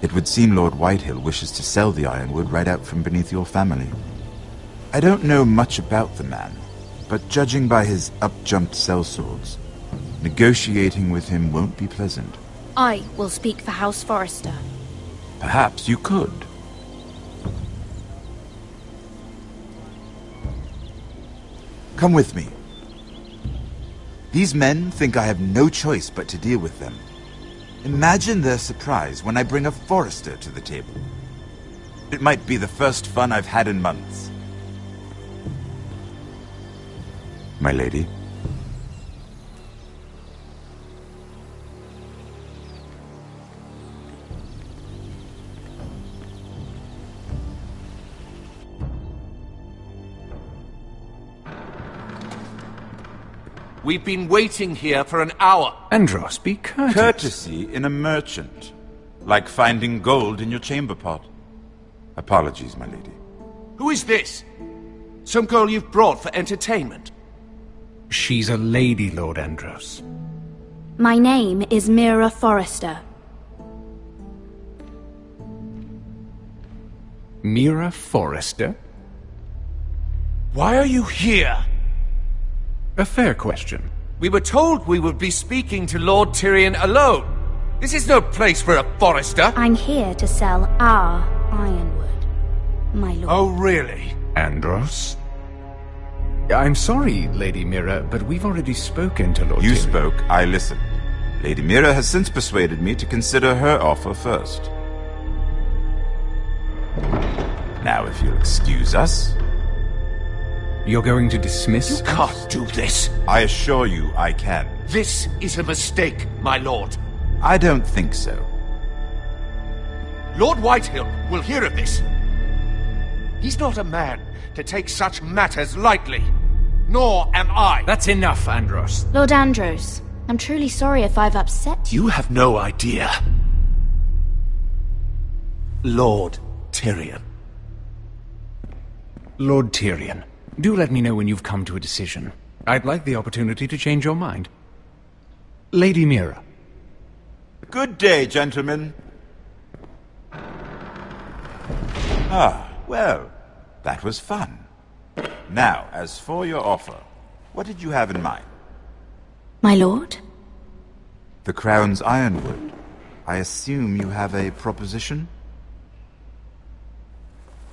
It would seem Lord Whitehill wishes to sell the ironwood right out from beneath your family. I don't know much about the man, but judging by his up-jumped sellswords, negotiating with him won't be pleasant. I will speak for House Forrester. Perhaps you could. Come with me. These men think I have no choice but to deal with them. Imagine their surprise when I bring a Forrester to the table. It might be the first fun I've had in months. My lady. We've been waiting here for an hour. Andros, be courteous. Courtesy in a merchant. Like finding gold in your chamber pot. Apologies, my lady. Who is this? Some girl you've brought for entertainment? She's a lady, Lord Andros. My name is Mira Forrester. Mira Forrester? Why are you here? A fair question. We were told we would be speaking to Lord Tyrion alone. This is no place for a Forrester. I'm here to sell our ironwood, my lord. Oh, really? Andros? I'm sorry, Lady Mira, but we've already spoken to Lord You Tyrion. spoke, I listened. Lady Mira has since persuaded me to consider her offer first. Now, if you'll excuse us... You're going to dismiss You can't do this. I assure you I can. This is a mistake, my lord. I don't think so. Lord Whitehill will hear of this. He's not a man to take such matters lightly. Nor am I. That's enough, Andros. Lord Andros, I'm truly sorry if I've upset you. You have no idea. Lord Tyrion. Lord Tyrion, do let me know when you've come to a decision. I'd like the opportunity to change your mind. Lady Mira. Good day, gentlemen. Ah, well, that was fun. Now, as for your offer, what did you have in mind? My lord? The Crown's ironwood. I assume you have a proposition?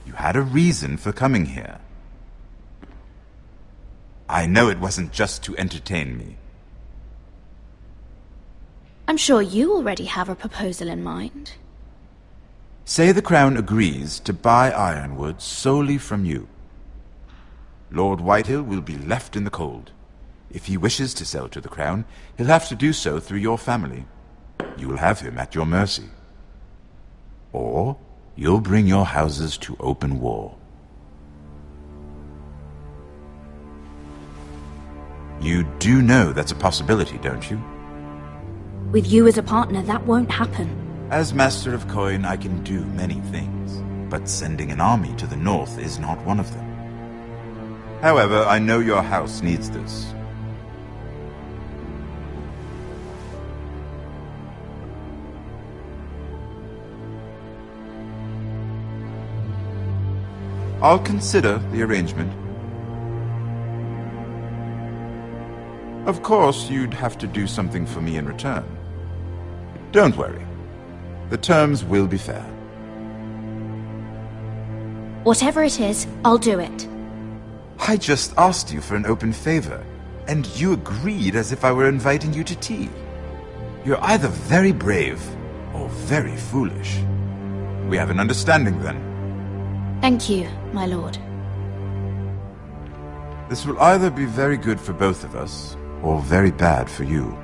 You had a reason for coming here. I know it wasn't just to entertain me. I'm sure you already have a proposal in mind. Say the Crown agrees to buy ironwood solely from you. Lord Whitehill will be left in the cold. If he wishes to sell to the Crown, he'll have to do so through your family. You will have him at your mercy. Or you'll bring your houses to open war. You do know that's a possibility, don't you? With you as a partner, that won't happen. As Master of Coin, I can do many things, but sending an army to the north is not one of them. However, I know your house needs this. I'll consider the arrangement. Of course, you'd have to do something for me in return. Don't worry. The terms will be fair. Whatever it is, I'll do it. I just asked you for an open favor, and you agreed as if I were inviting you to tea. You're either very brave or very foolish. We have an understanding then. Thank you, my lord. This will either be very good for both of us, or very bad for you.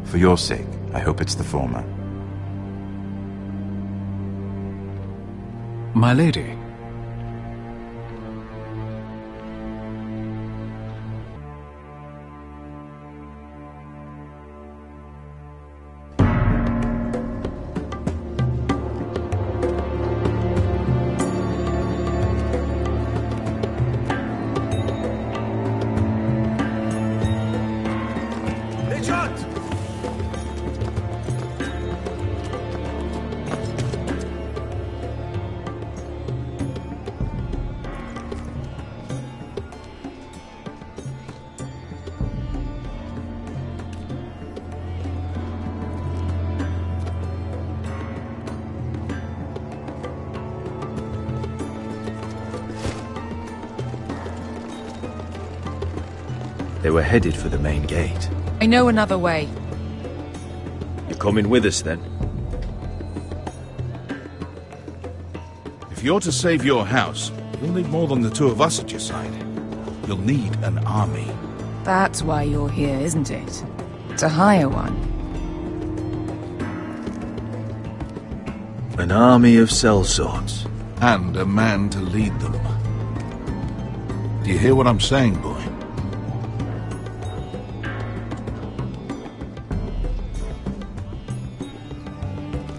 For your sake, I hope it's the former. My lady. They were headed for the main gate. I know another way. You're coming with us, then? If you're to save your house, you'll need more than the two of us at your side. You'll need an army. That's why you're here, isn't it? To hire one. An army of sellswords. And a man to lead them. Do you hear what I'm saying, boy?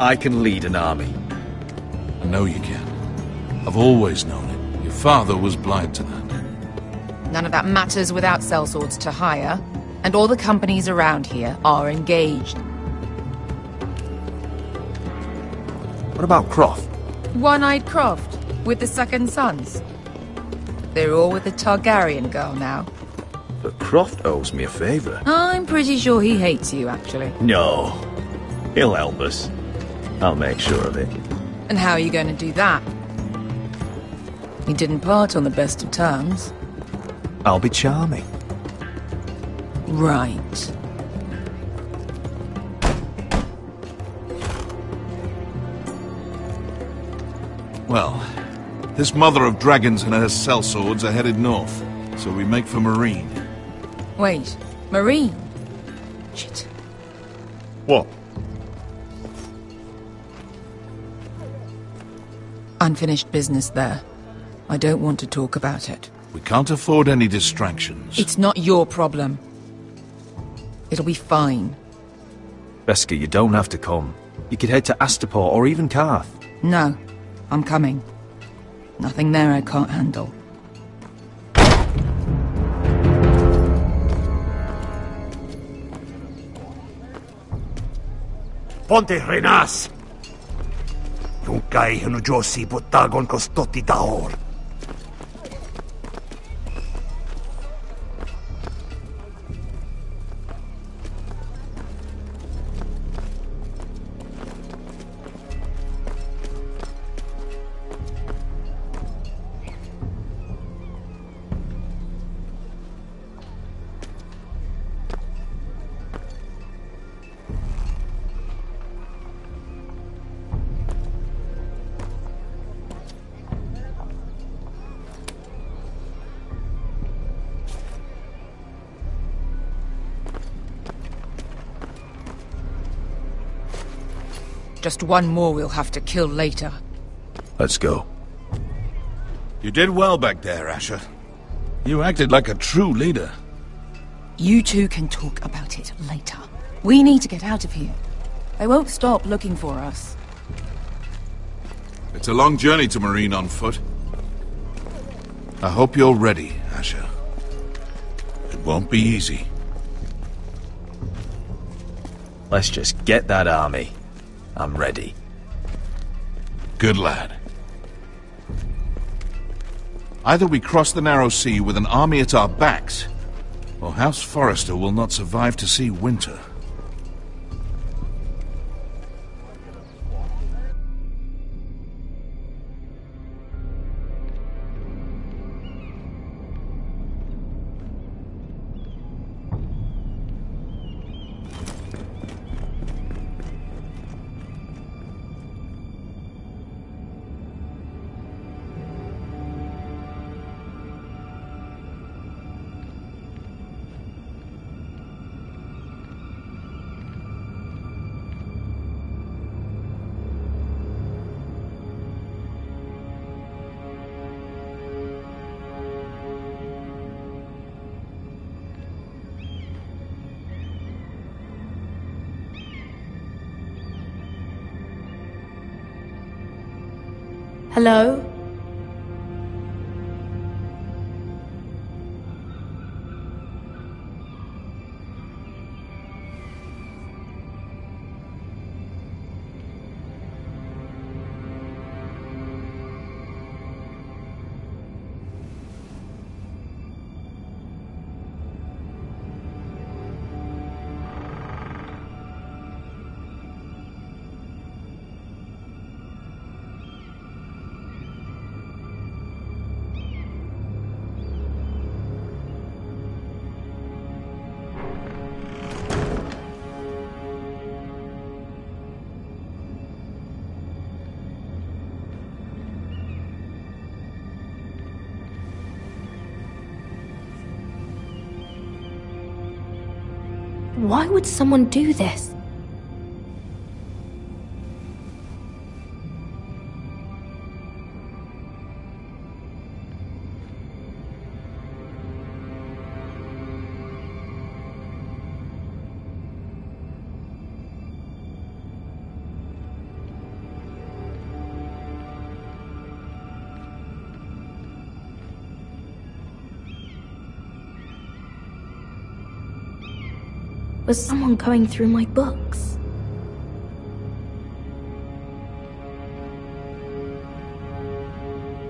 I can lead an army. I know you can. I've always known it. Your father was blind to that. None of that matters without sellswords to hire, and all the companies around here are engaged. What about Croft? One-Eyed Croft, with the second sons. They're all with the Targaryen girl now. But Croft owes me a favour. I'm pretty sure he hates you, actually. No. He'll help us. I'll make sure of it. And how are you going to do that? You didn't part on the best of terms. I'll be charming. Right. Well, this mother of dragons and her sellswords are headed north, so we make for Marine. Wait, Marine? Shit. What? Unfinished business there. I don't want to talk about it. We can't afford any distractions. It's not your problem. It'll be fine. Beskha, you don't have to come. You could head to Astapor or even Karth. No, I'm coming. Nothing there I can't handle. Ponte renas! Yung kay Josi butagon ko stoti daor. Just one more we'll have to kill later. Let's go. You did well back there, Asher. You acted like a true leader. You two can talk about it later. We need to get out of here. They won't stop looking for us. It's a long journey to Marine on foot. I hope you're ready, Asher. It won't be easy. Let's just get that army. I'm ready. Good lad. Either we cross the narrow sea with an army at our backs, or House Forrester will not survive to see winter. Hello? Why would someone do this? Was someone going through my books?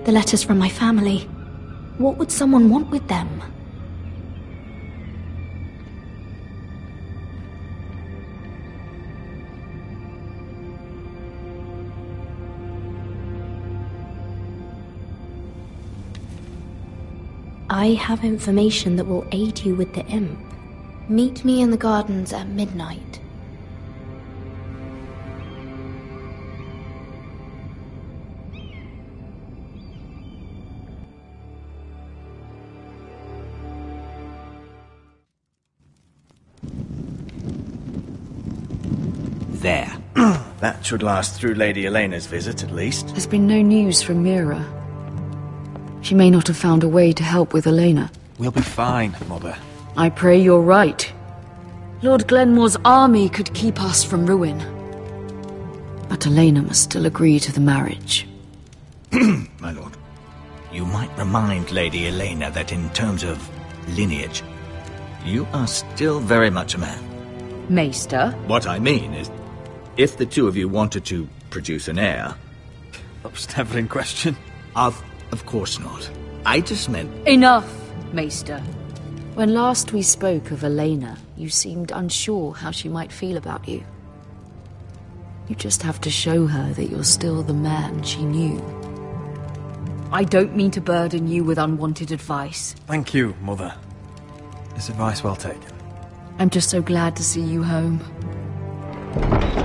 The letters from my family. What would someone want with them? I have information that will aid you with the imp. Meet me in the gardens at midnight. There. That should last through Lady Elena's visit, at least. There's been no news from Mira. She may not have found a way to help with Elena. We'll be fine, Mother. I pray you're right. Lord Glenmore's army could keep us from ruin. But Elena must still agree to the marriage. My lord, you might remind Lady Elena that in terms of lineage, you are still very much a man. Maester? What I mean is, if the two of you wanted to produce an heir... That was never in question. Of course not. I just meant... Enough, Maester. When last we spoke of Elena, you seemed unsure how she might feel about you. You just have to show her that you're still the man she knew. I don't mean to burden you with unwanted advice. Thank you, Mother. It's advice well taken. I'm just so glad to see you home.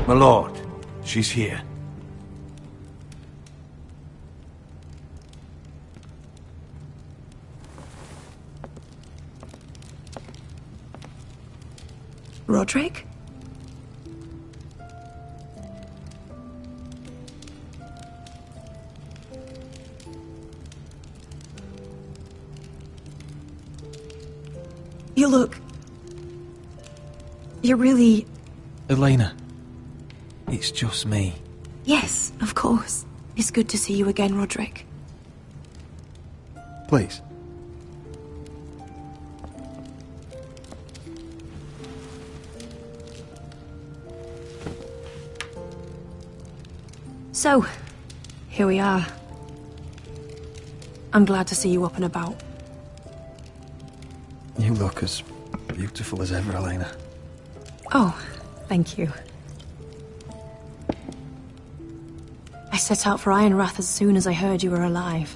My lord, she's here. Roderick? You look... You're really... Elena, it's just me. Yes, of course. It's good to see you again, Roderick. Please. So, here we are. I'm glad to see you up and about. You look as beautiful as ever, Elena. Oh, thank you. I set out for Ironrath as soon as I heard you were alive.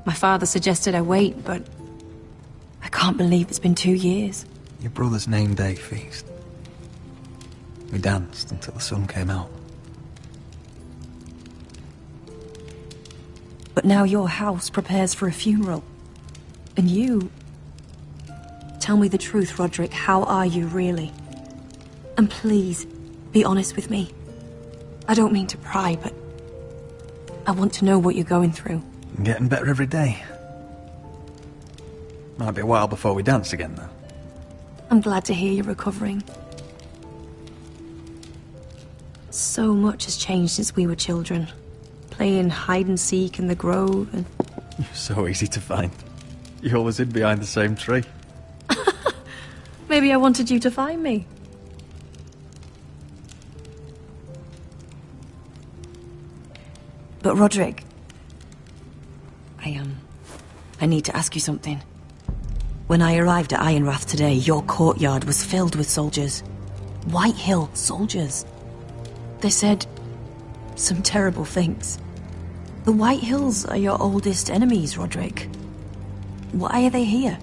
My father suggested I wait, but I can't believe it's been 2 years. Your brother's name day feast. We danced until the sun came out. But now your house prepares for a funeral. And you... Tell me the truth, Roderick. How are you, really? And please, be honest with me. I don't mean to pry, but... I want to know what you're going through. I'm getting better every day. Might be a while before we dance again, though. I'm glad to hear you're recovering. So much has changed since we were children. Playing hide-and-seek in the grove and... You're so easy to find. You always hid behind the same tree. Maybe I wanted you to find me. But Roderick... I need to ask you something. When I arrived at Ironrath today, your courtyard was filled with soldiers. White Hill soldiers. They said... some terrible things. The White Hills are your oldest enemies, Roderick. Why are they here?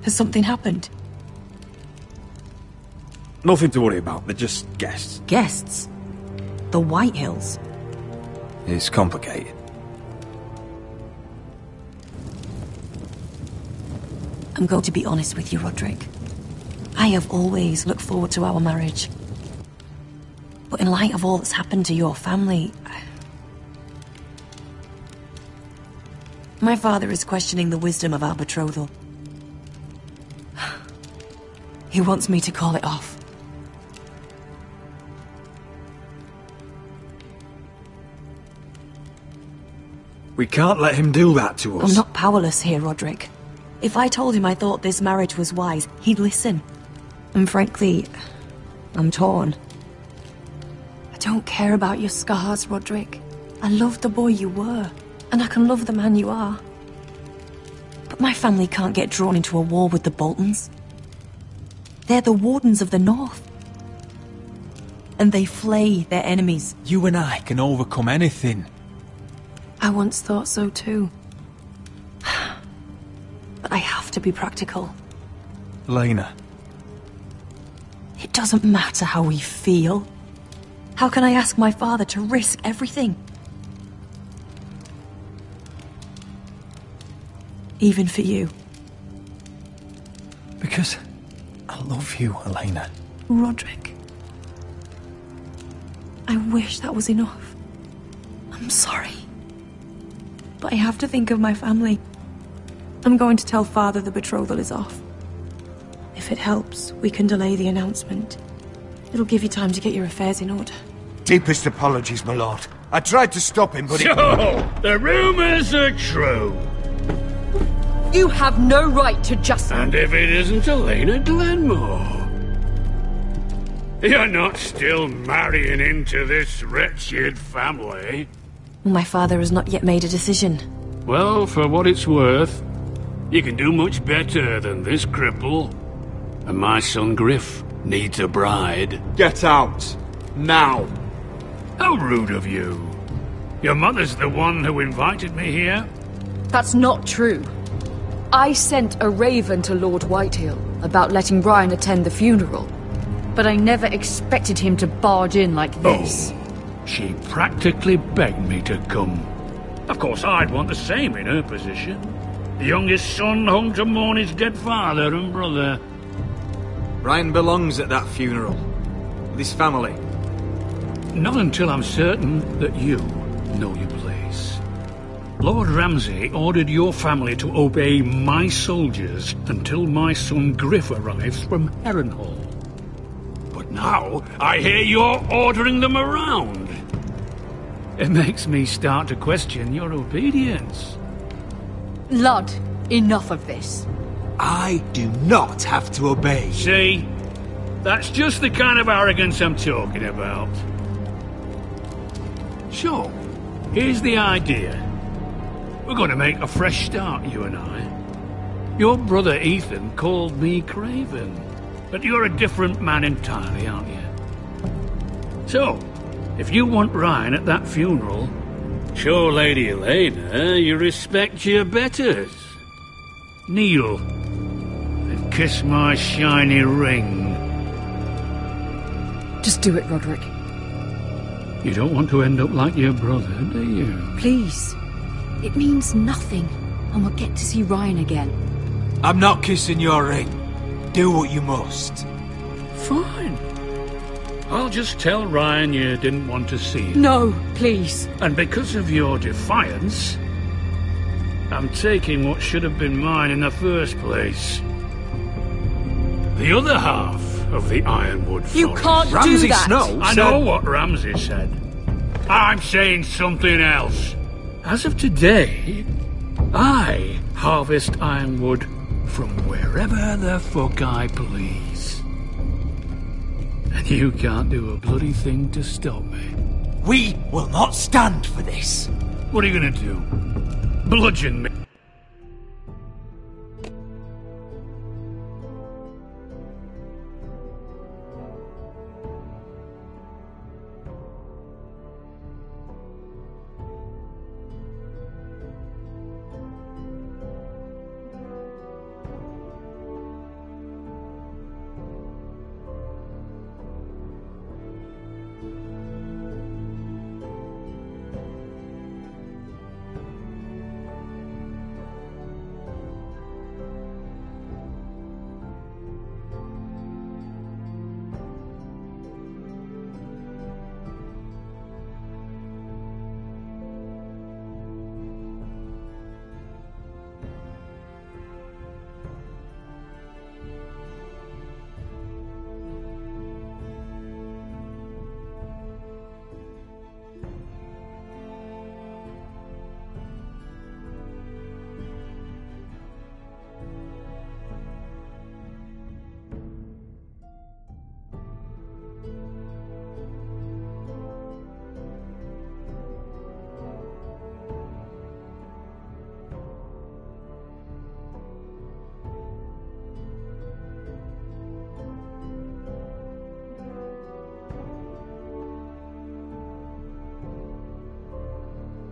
Has something happened? Nothing to worry about, they're just guests. Guests? The White Hills? It's complicated. I'm going to be honest with you, Roderick. I have always looked forward to our marriage. But in light of all that's happened to your family... My father is questioning the wisdom of our betrothal. He wants me to call it off. We can't let him do that to us. I'm not powerless here, Roderick. If I told him I thought this marriage was wise, he'd listen. And frankly, I'm torn. I don't care about your scars, Roderick. I loved the boy you were, and I can love the man you are. But my family can't get drawn into a war with the Boltons. They're the Wardens of the North. And they flay their enemies. You and I can overcome anything. I once thought so too. But I have to be practical. Lena. It doesn't matter how we feel. How can I ask my father to risk everything? Even for you. Because I love you, Elena. Roderick. I wish that was enough. I'm sorry. But I have to think of my family. I'm going to tell Father the betrothal is off. If it helps, we can delay the announcement. It'll give you time to get your affairs in order. Deepest apologies, my lord. I tried to stop him, but So, the rumours are true. You have no right to just... And if it isn't Elena Glenmore? You're not still marrying into this wretched family? My father has not yet made a decision. Well, for what it's worth, you can do much better than this cripple. And my son Griff needs a bride. Get out. Now. How rude of you. Your mother's the one who invited me here? That's not true. I sent a raven to Lord Whitehill about letting Ryan attend the funeral. But I never expected him to barge in like this. Oh, she practically begged me to come. Of course, I'd want the same in her position. The youngest son home to mourn his dead father and brother. Ryan belongs at that funeral. With his family. Not until I'm certain that you know your place. Lord Ramsay ordered your family to obey my soldiers until my son Griff arrives from Harrenhal. But now, I hear you're ordering them around. It makes me start to question your obedience. Lud, enough of this. I do not have to obey. See? That's just the kind of arrogance I'm talking about. So, here's the idea. We're going to make a fresh start, you and I. Your brother Ethan called me Craven, but you're a different man entirely, aren't you? So, if you want Ryan at that funeral, show Lady Elena you respect your betters. Kneel and kiss my shiny ring. Just do it, Roderick. You don't want to end up like your brother, do you? Please. It means nothing, and we'll get to see Ryan again. I'm not kissing your ring. Do what you must. Fine. I'll just tell Ryan you didn't want to see him. No, please. And because of your defiance, I'm taking what should have been mine in the first place. The other half of the Ironwood Forest. You can't Ramsay do that! Snow I know what Ramsay said. I'm saying something else. As of today, I harvest ironwood from wherever the fuck I please. And you can't do a bloody thing to stop me. We will not stand for this. What are you gonna do? Bludgeon me?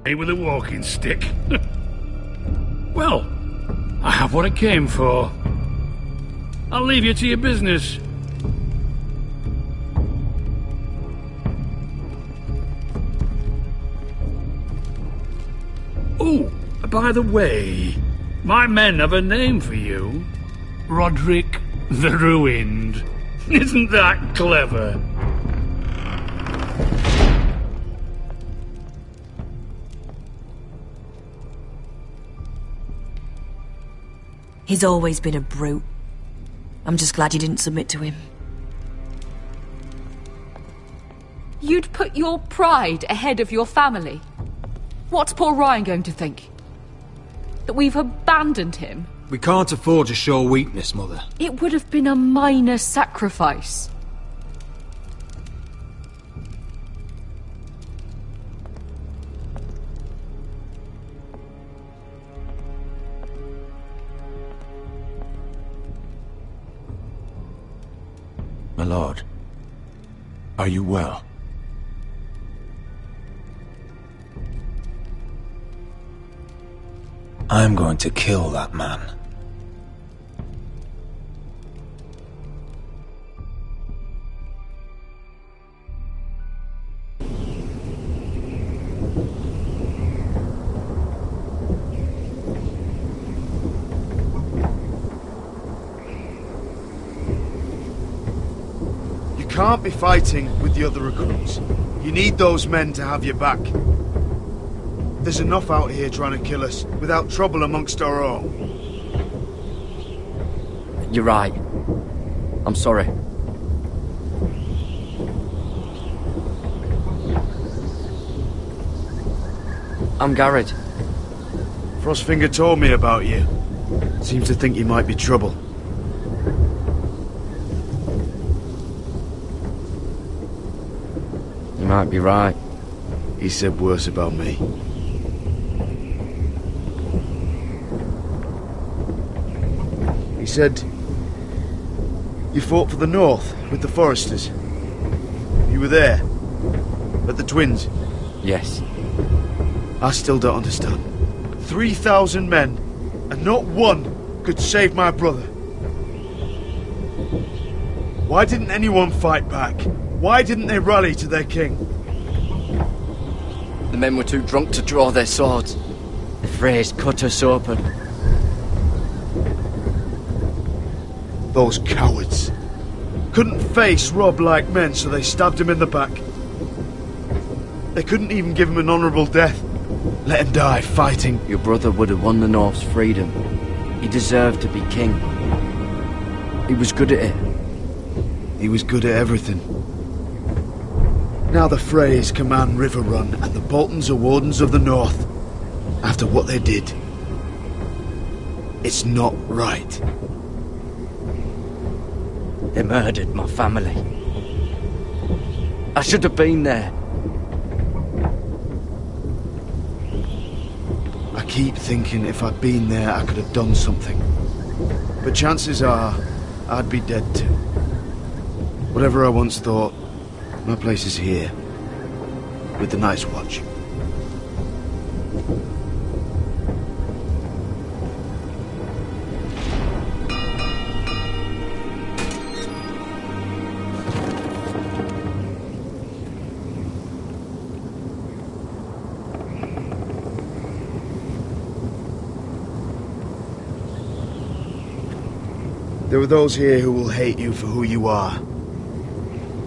me with a walking stick. Well, I have what I came for. I'll leave you to your business. Oh, by the way, my men have a name for you. Roderick the Ruined. Isn't that clever? He's always been a brute. I'm just glad you didn't submit to him. You'd put your pride ahead of your family? What's poor Ryan going to think? That we've abandoned him? We can't afford to show weakness, Mother. It would have been a minor sacrifice. My lord, are you well? I'm going to kill that man. You can't be fighting with the other recruits. You need those men to have your back. There's enough out here trying to kill us, without trouble amongst our own. You're right. I'm sorry. I'm Garrett. Frostfinger told me about you. Seems to think you might be trouble. You might be right. He said worse about me. He said you fought for the North with the Foresters. You were there, at the Twins. Yes. I still don't understand. 3,000 men, and not one could save my brother. Why didn't anyone fight back? Why didn't they rally to their king? The men were too drunk to draw their swords. The Freys cut us open. Those cowards. Couldn't face Rob like men, so they stabbed him in the back. They couldn't even give him an honourable death. Let him die fighting. Your brother would have won the North's freedom. He deserved to be king. He was good at it. He was good at everything. Now the Freys command River Run, and the Boltons are Wardens of the North. After what they did. It's not right. They murdered my family. I should have been there. I keep thinking if I'd been there, I could have done something. But chances are, I'd be dead too. Whatever I once thought, my place is here. With the Night's Watch. There are those here who will hate you for who you are.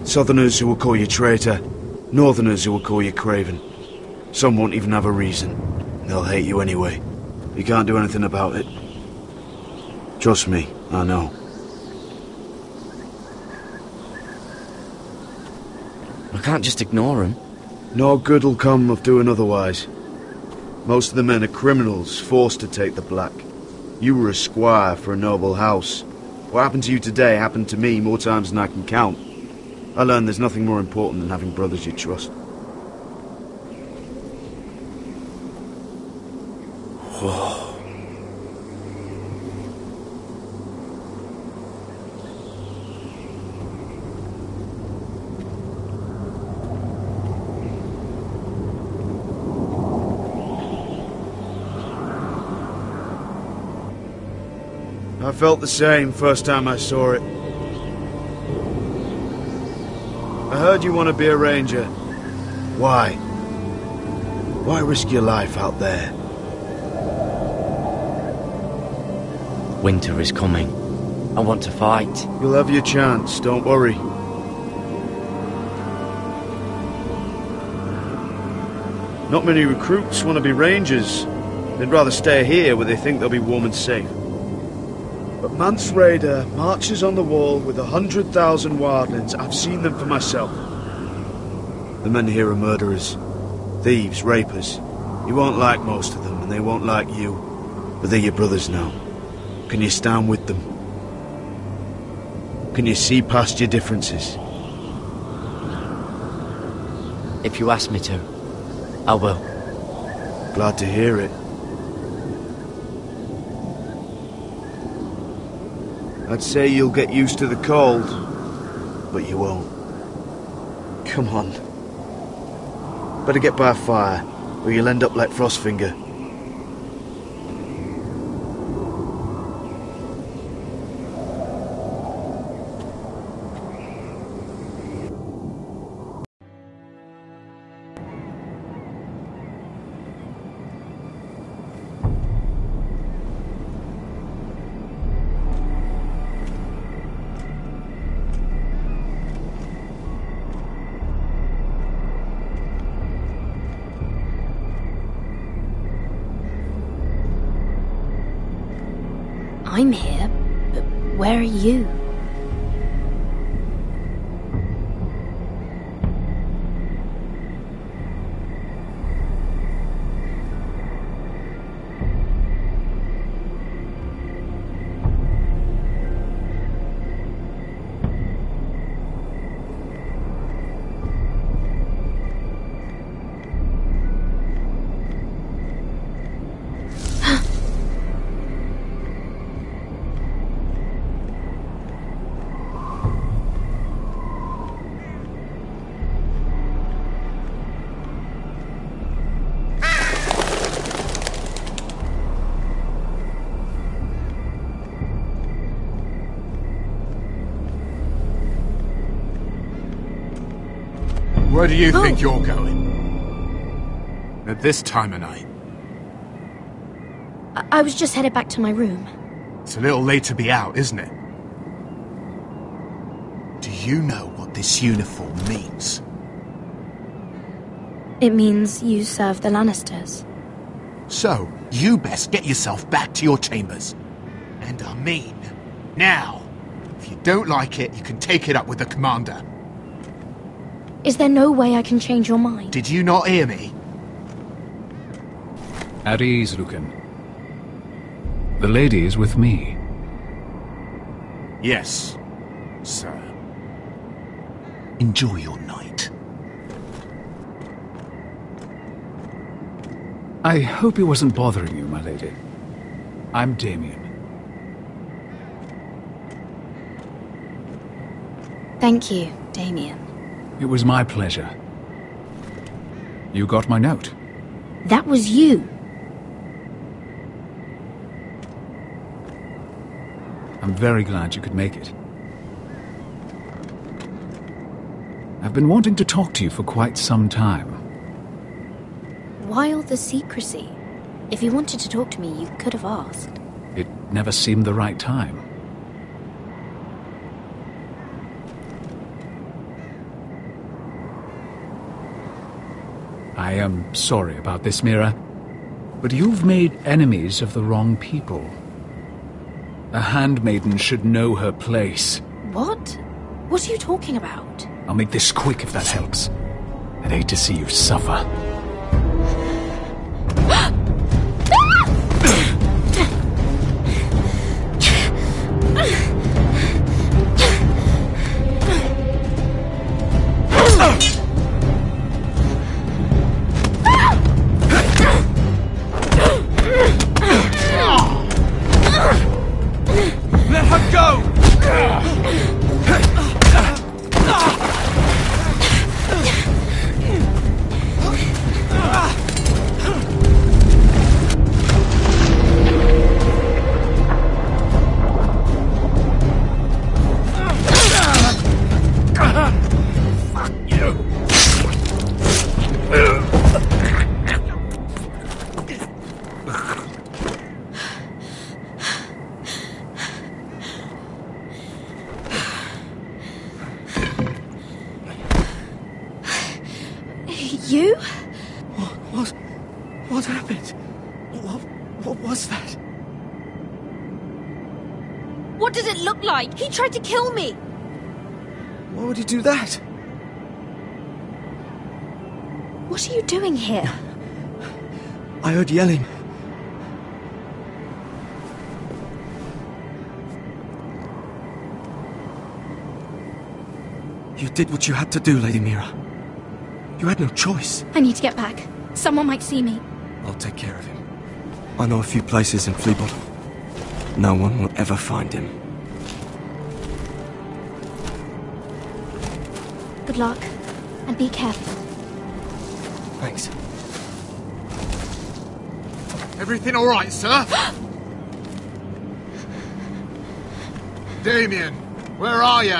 Southerners who will call you traitor. Northerners who will call you craven. Some won't even have a reason. They'll hate you anyway. You can't do anything about it. Trust me, I know. I can't just ignore him. No good will come of doing otherwise. Most of the men are criminals, forced to take the black. You were a squire for a noble house. What happened to you today happened to me more times than I can count. I learned there's nothing more important than having brothers you trust. Whoa. I felt the same first time I saw it. I heard you want to be a ranger. Why? Why risk your life out there? Winter is coming. I want to fight. You'll have your chance, don't worry. Not many recruits want to be rangers. They'd rather stay here where they think they'll be warm and safe. But Mance Rayder marches on the wall with 100,000 wildlings. I've seen them for myself. The men here are murderers. Thieves, rapers. You won't like most of them, and they won't like you. But they're your brothers now. Can you stand with them? Can you see past your differences? If you ask me to, I will. Glad to hear it. I'd say you'll get used to the cold, but you won't. Come on. Better get by a fire, or you'll end up like Frostfinger. I'm here, but where are you? Where do you think you're going? At this time of night? I was just headed back to my room. It's a little late to be out, isn't it? Do you know what this uniform means? It means you serve the Lannisters. So, you best get yourself back to your chambers. And I mean, now. If you don't like it, you can take it up with the commander. Is there no way I can change your mind? Did you not hear me? At ease, Lucan. The lady is with me. Yes, sir. Enjoy your night. I hope he wasn't bothering you, my lady. I'm Damien. Thank you, Damien. It was my pleasure. You got my note. That was you. I'm very glad you could make it. I've been wanting to talk to you for quite some time. Why all the secrecy? If you wanted to talk to me, you could have asked. It never seemed the right time. I am sorry about this, Mira, but you've made enemies of the wrong people. A handmaiden should know her place. What? What are you talking about? I'll make this quick if that helps. I'd hate to see you suffer. Let her go! What happened? What was that? What does it look like? He tried to kill me! Why would he do that? What are you doing here? I heard yelling. You did what you had to do, Lady Mira. You had no choice. I need to get back. Someone might see me. I'll take care of him. I know a few places in Fleabottom. No one will ever find him. Good luck. And be careful. Thanks. Everything all right, sir? Damien, where are you?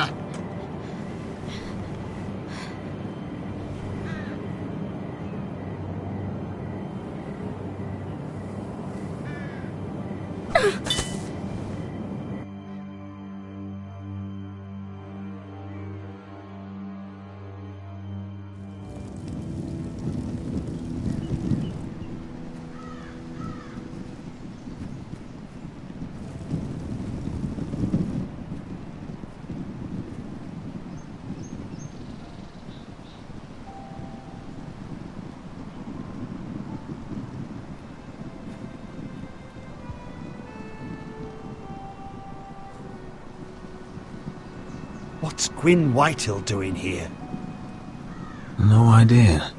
What's Gwyn Whitehill doing here? No idea.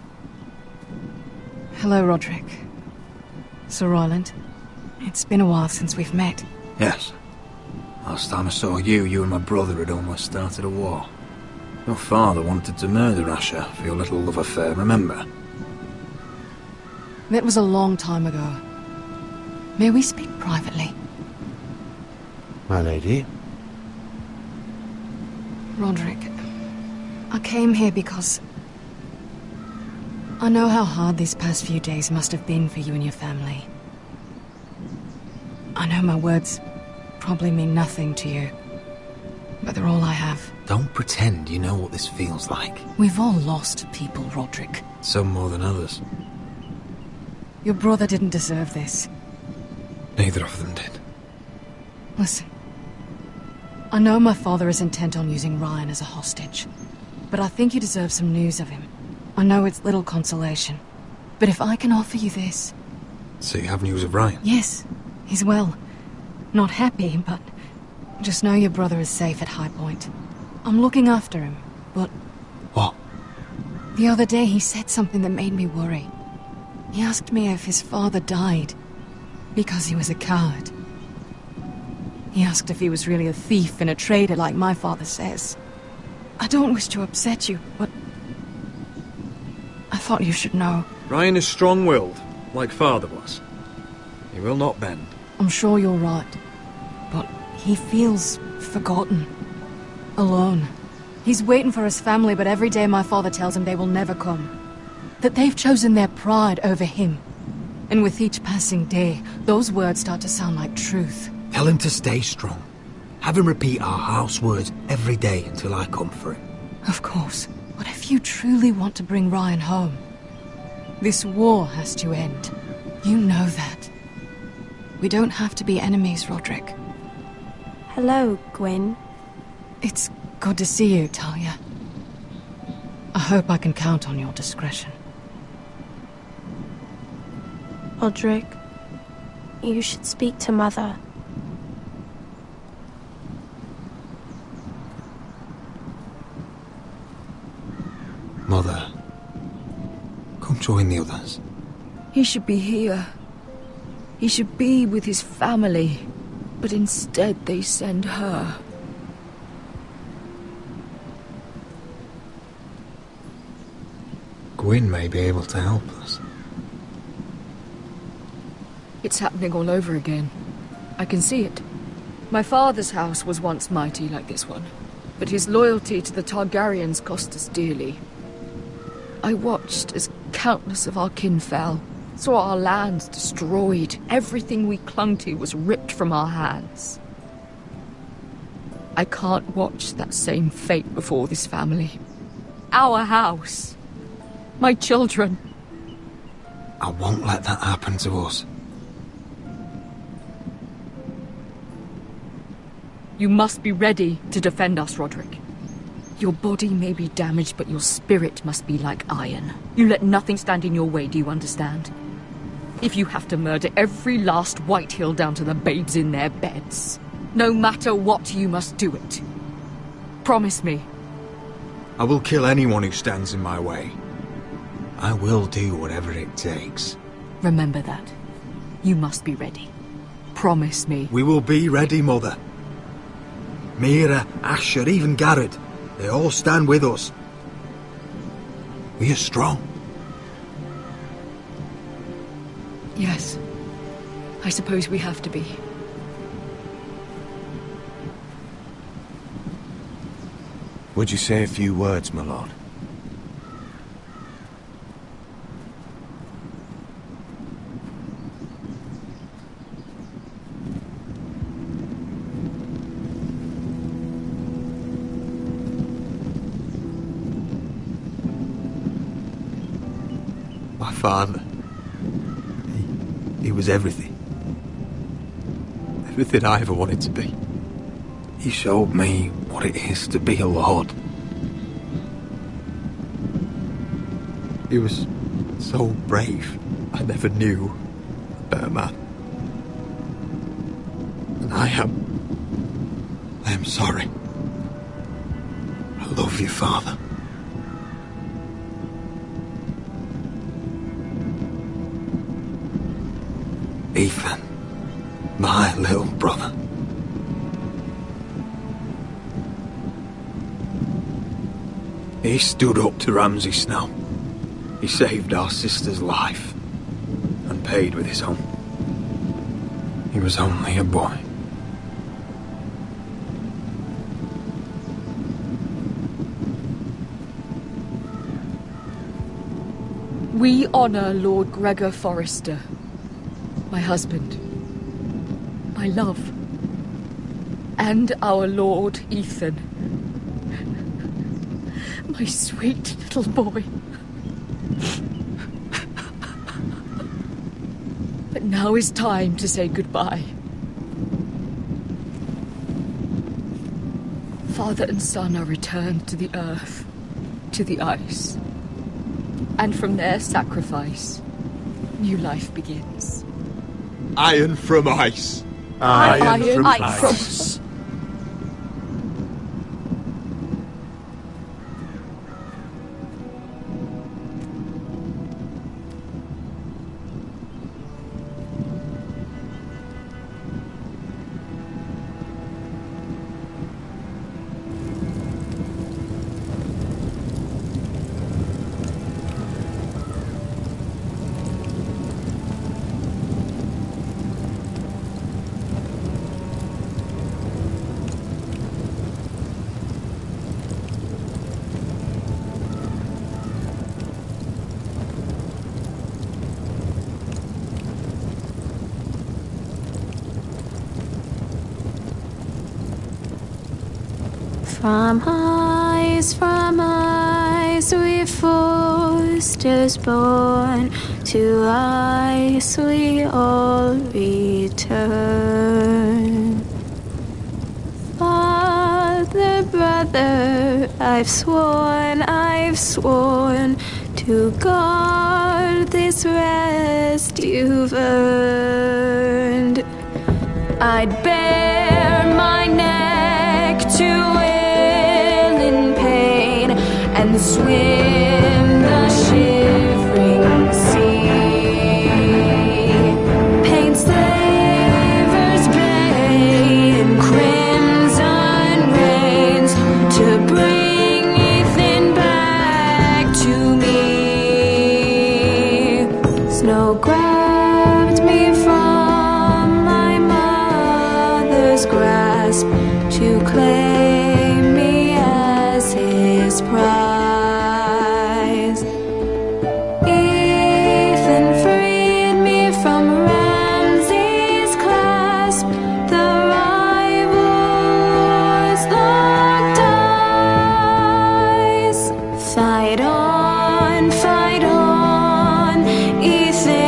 Hello, Roderick. Sir Royland. It's been a while since we've met. Yes. Last time I saw you, you and my brother had almost started a war. Your father wanted to murder Asher for your little love affair, remember? That was a long time ago. May we speak privately? My lady? Roderick, I came here because I know how hard these past few days must have been for you and your family. I know my words probably mean nothing to you, but they're all I have. Don't pretend you know what this feels like. We've all lost people, Roderick. Some more than others. Your brother didn't deserve this. Neither of them did. Listen. I know my father is intent on using Ryan as a hostage, but I think you deserve some news of him. I know it's little consolation, but if I can offer you this... So you have news of Ryan? Yes, he's well. Not happy, but just know your brother is safe at High Point. I'm looking after him, but... What? The other day he said something that made me worry. He asked me if his father died because he was a coward. He asked if he was really a thief and a traitor like my father says. I don't wish to upset you, but I thought you should know. Ryan is strong-willed, like father was. He will not bend. I'm sure you're right, but he feels forgotten. Alone. He's waiting for his family, but every day my father tells him they will never come. That they've chosen their pride over him. And with each passing day, those words start to sound like truth. Tell him to stay strong. Have him repeat our house words every day until I come for him. Of course. But if you truly want to bring Ryan home, this war has to end. You know that. We don't have to be enemies, Roderick. Hello, Gwyn. It's good to see you, Talia. I hope I can count on your discretion. Roderick, you should speak to Mother. Mother, come join the others. He should be here. He should be with his family. But instead they send her. Gwyn may be able to help us. It's happening all over again. I can see it. My father's house was once mighty like this one, but his loyalty to the Targaryens cost us dearly. I watched as countless of our kin fell, saw our lands destroyed, everything we clung to was ripped from our hands. I can't watch that same fate before this family. Our house. My children. I won't let that happen to us. You must be ready to defend us, Roderick. Your body may be damaged, but your spirit must be like iron. You let nothing stand in your way, do you understand? If you have to murder every last Whitehill down to the babes in their beds, no matter what, you must do it. Promise me. I will kill anyone who stands in my way. I will do whatever it takes. Remember that. You must be ready. Promise me. We will be ready, Mother. Mira, Asher, even Garrett, they all stand with us. We are strong. Yes. I suppose we have to be. Would you say a few words, my lord? My father. He was everything. Everything I ever wanted to be. He showed me what it is to be a lord. He was so brave, I never knew a better man. And I am sorry. I love you, Father. Ethan, my little brother. He stood up to Ramsay Snow. He saved our sister's life and paid with his own. He was only a boy. We honor Lord Gregor Forrester, my husband, my love, and our Lord Ethan, my sweet little boy. But now is time to say goodbye. Father and son are returned to the earth, to the ice, and from their sacrifice, new life begins. Iron from ice. Iron from ice. From ice, we Forsters born, to ice we all return. Father, brother, I've sworn to guard this rest you've earned. I'd bare my neck to and swim the shivering sea. Paint slavers bay in crimson rains to bring Ethan back to me. Snow grabbed me from my mother's grasp to claim me as his prize. Fight on, Ethan.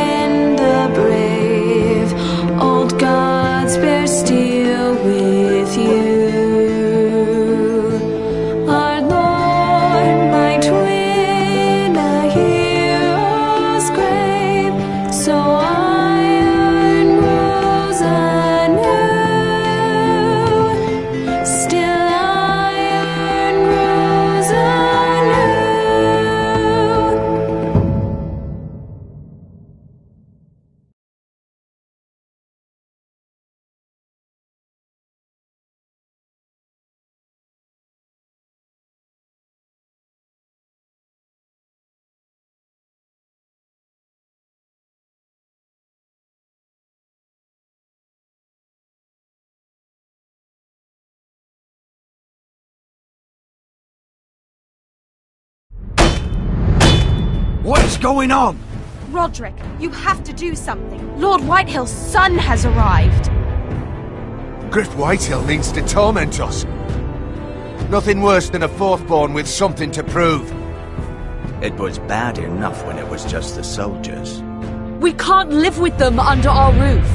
What is going on? Roderick, you have to do something. Lord Whitehill's son has arrived. Griff Whitehill means to torment us. Nothing worse than a fourthborn with something to prove. It was bad enough when it was just the soldiers. We can't live with them under our roof.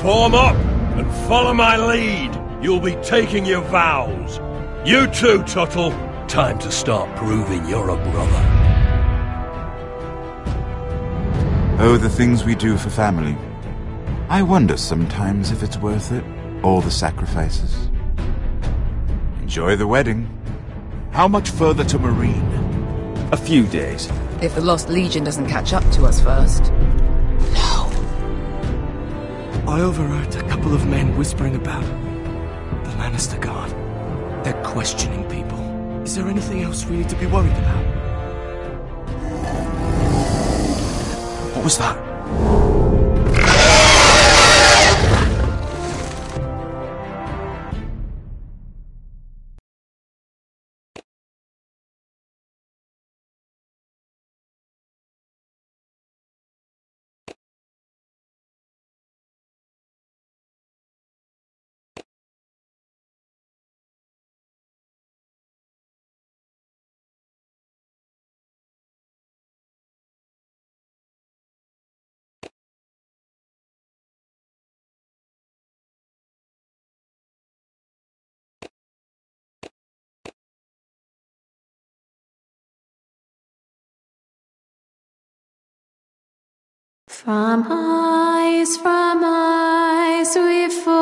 Form up and follow my lead. You'll be taking your vows. You too, Tuttle. Time to start proving you're a brother. Oh, the things we do for family. I wonder sometimes if it's worth it, all the sacrifices. Enjoy the wedding. How much further to Marine? A few days. If the Lost Legion doesn't catch up to us first. I overheard a couple of men whispering about the Lannister Guard. They're questioning people. Is there anything else we need to be worried about? What was that? From eyes we fall.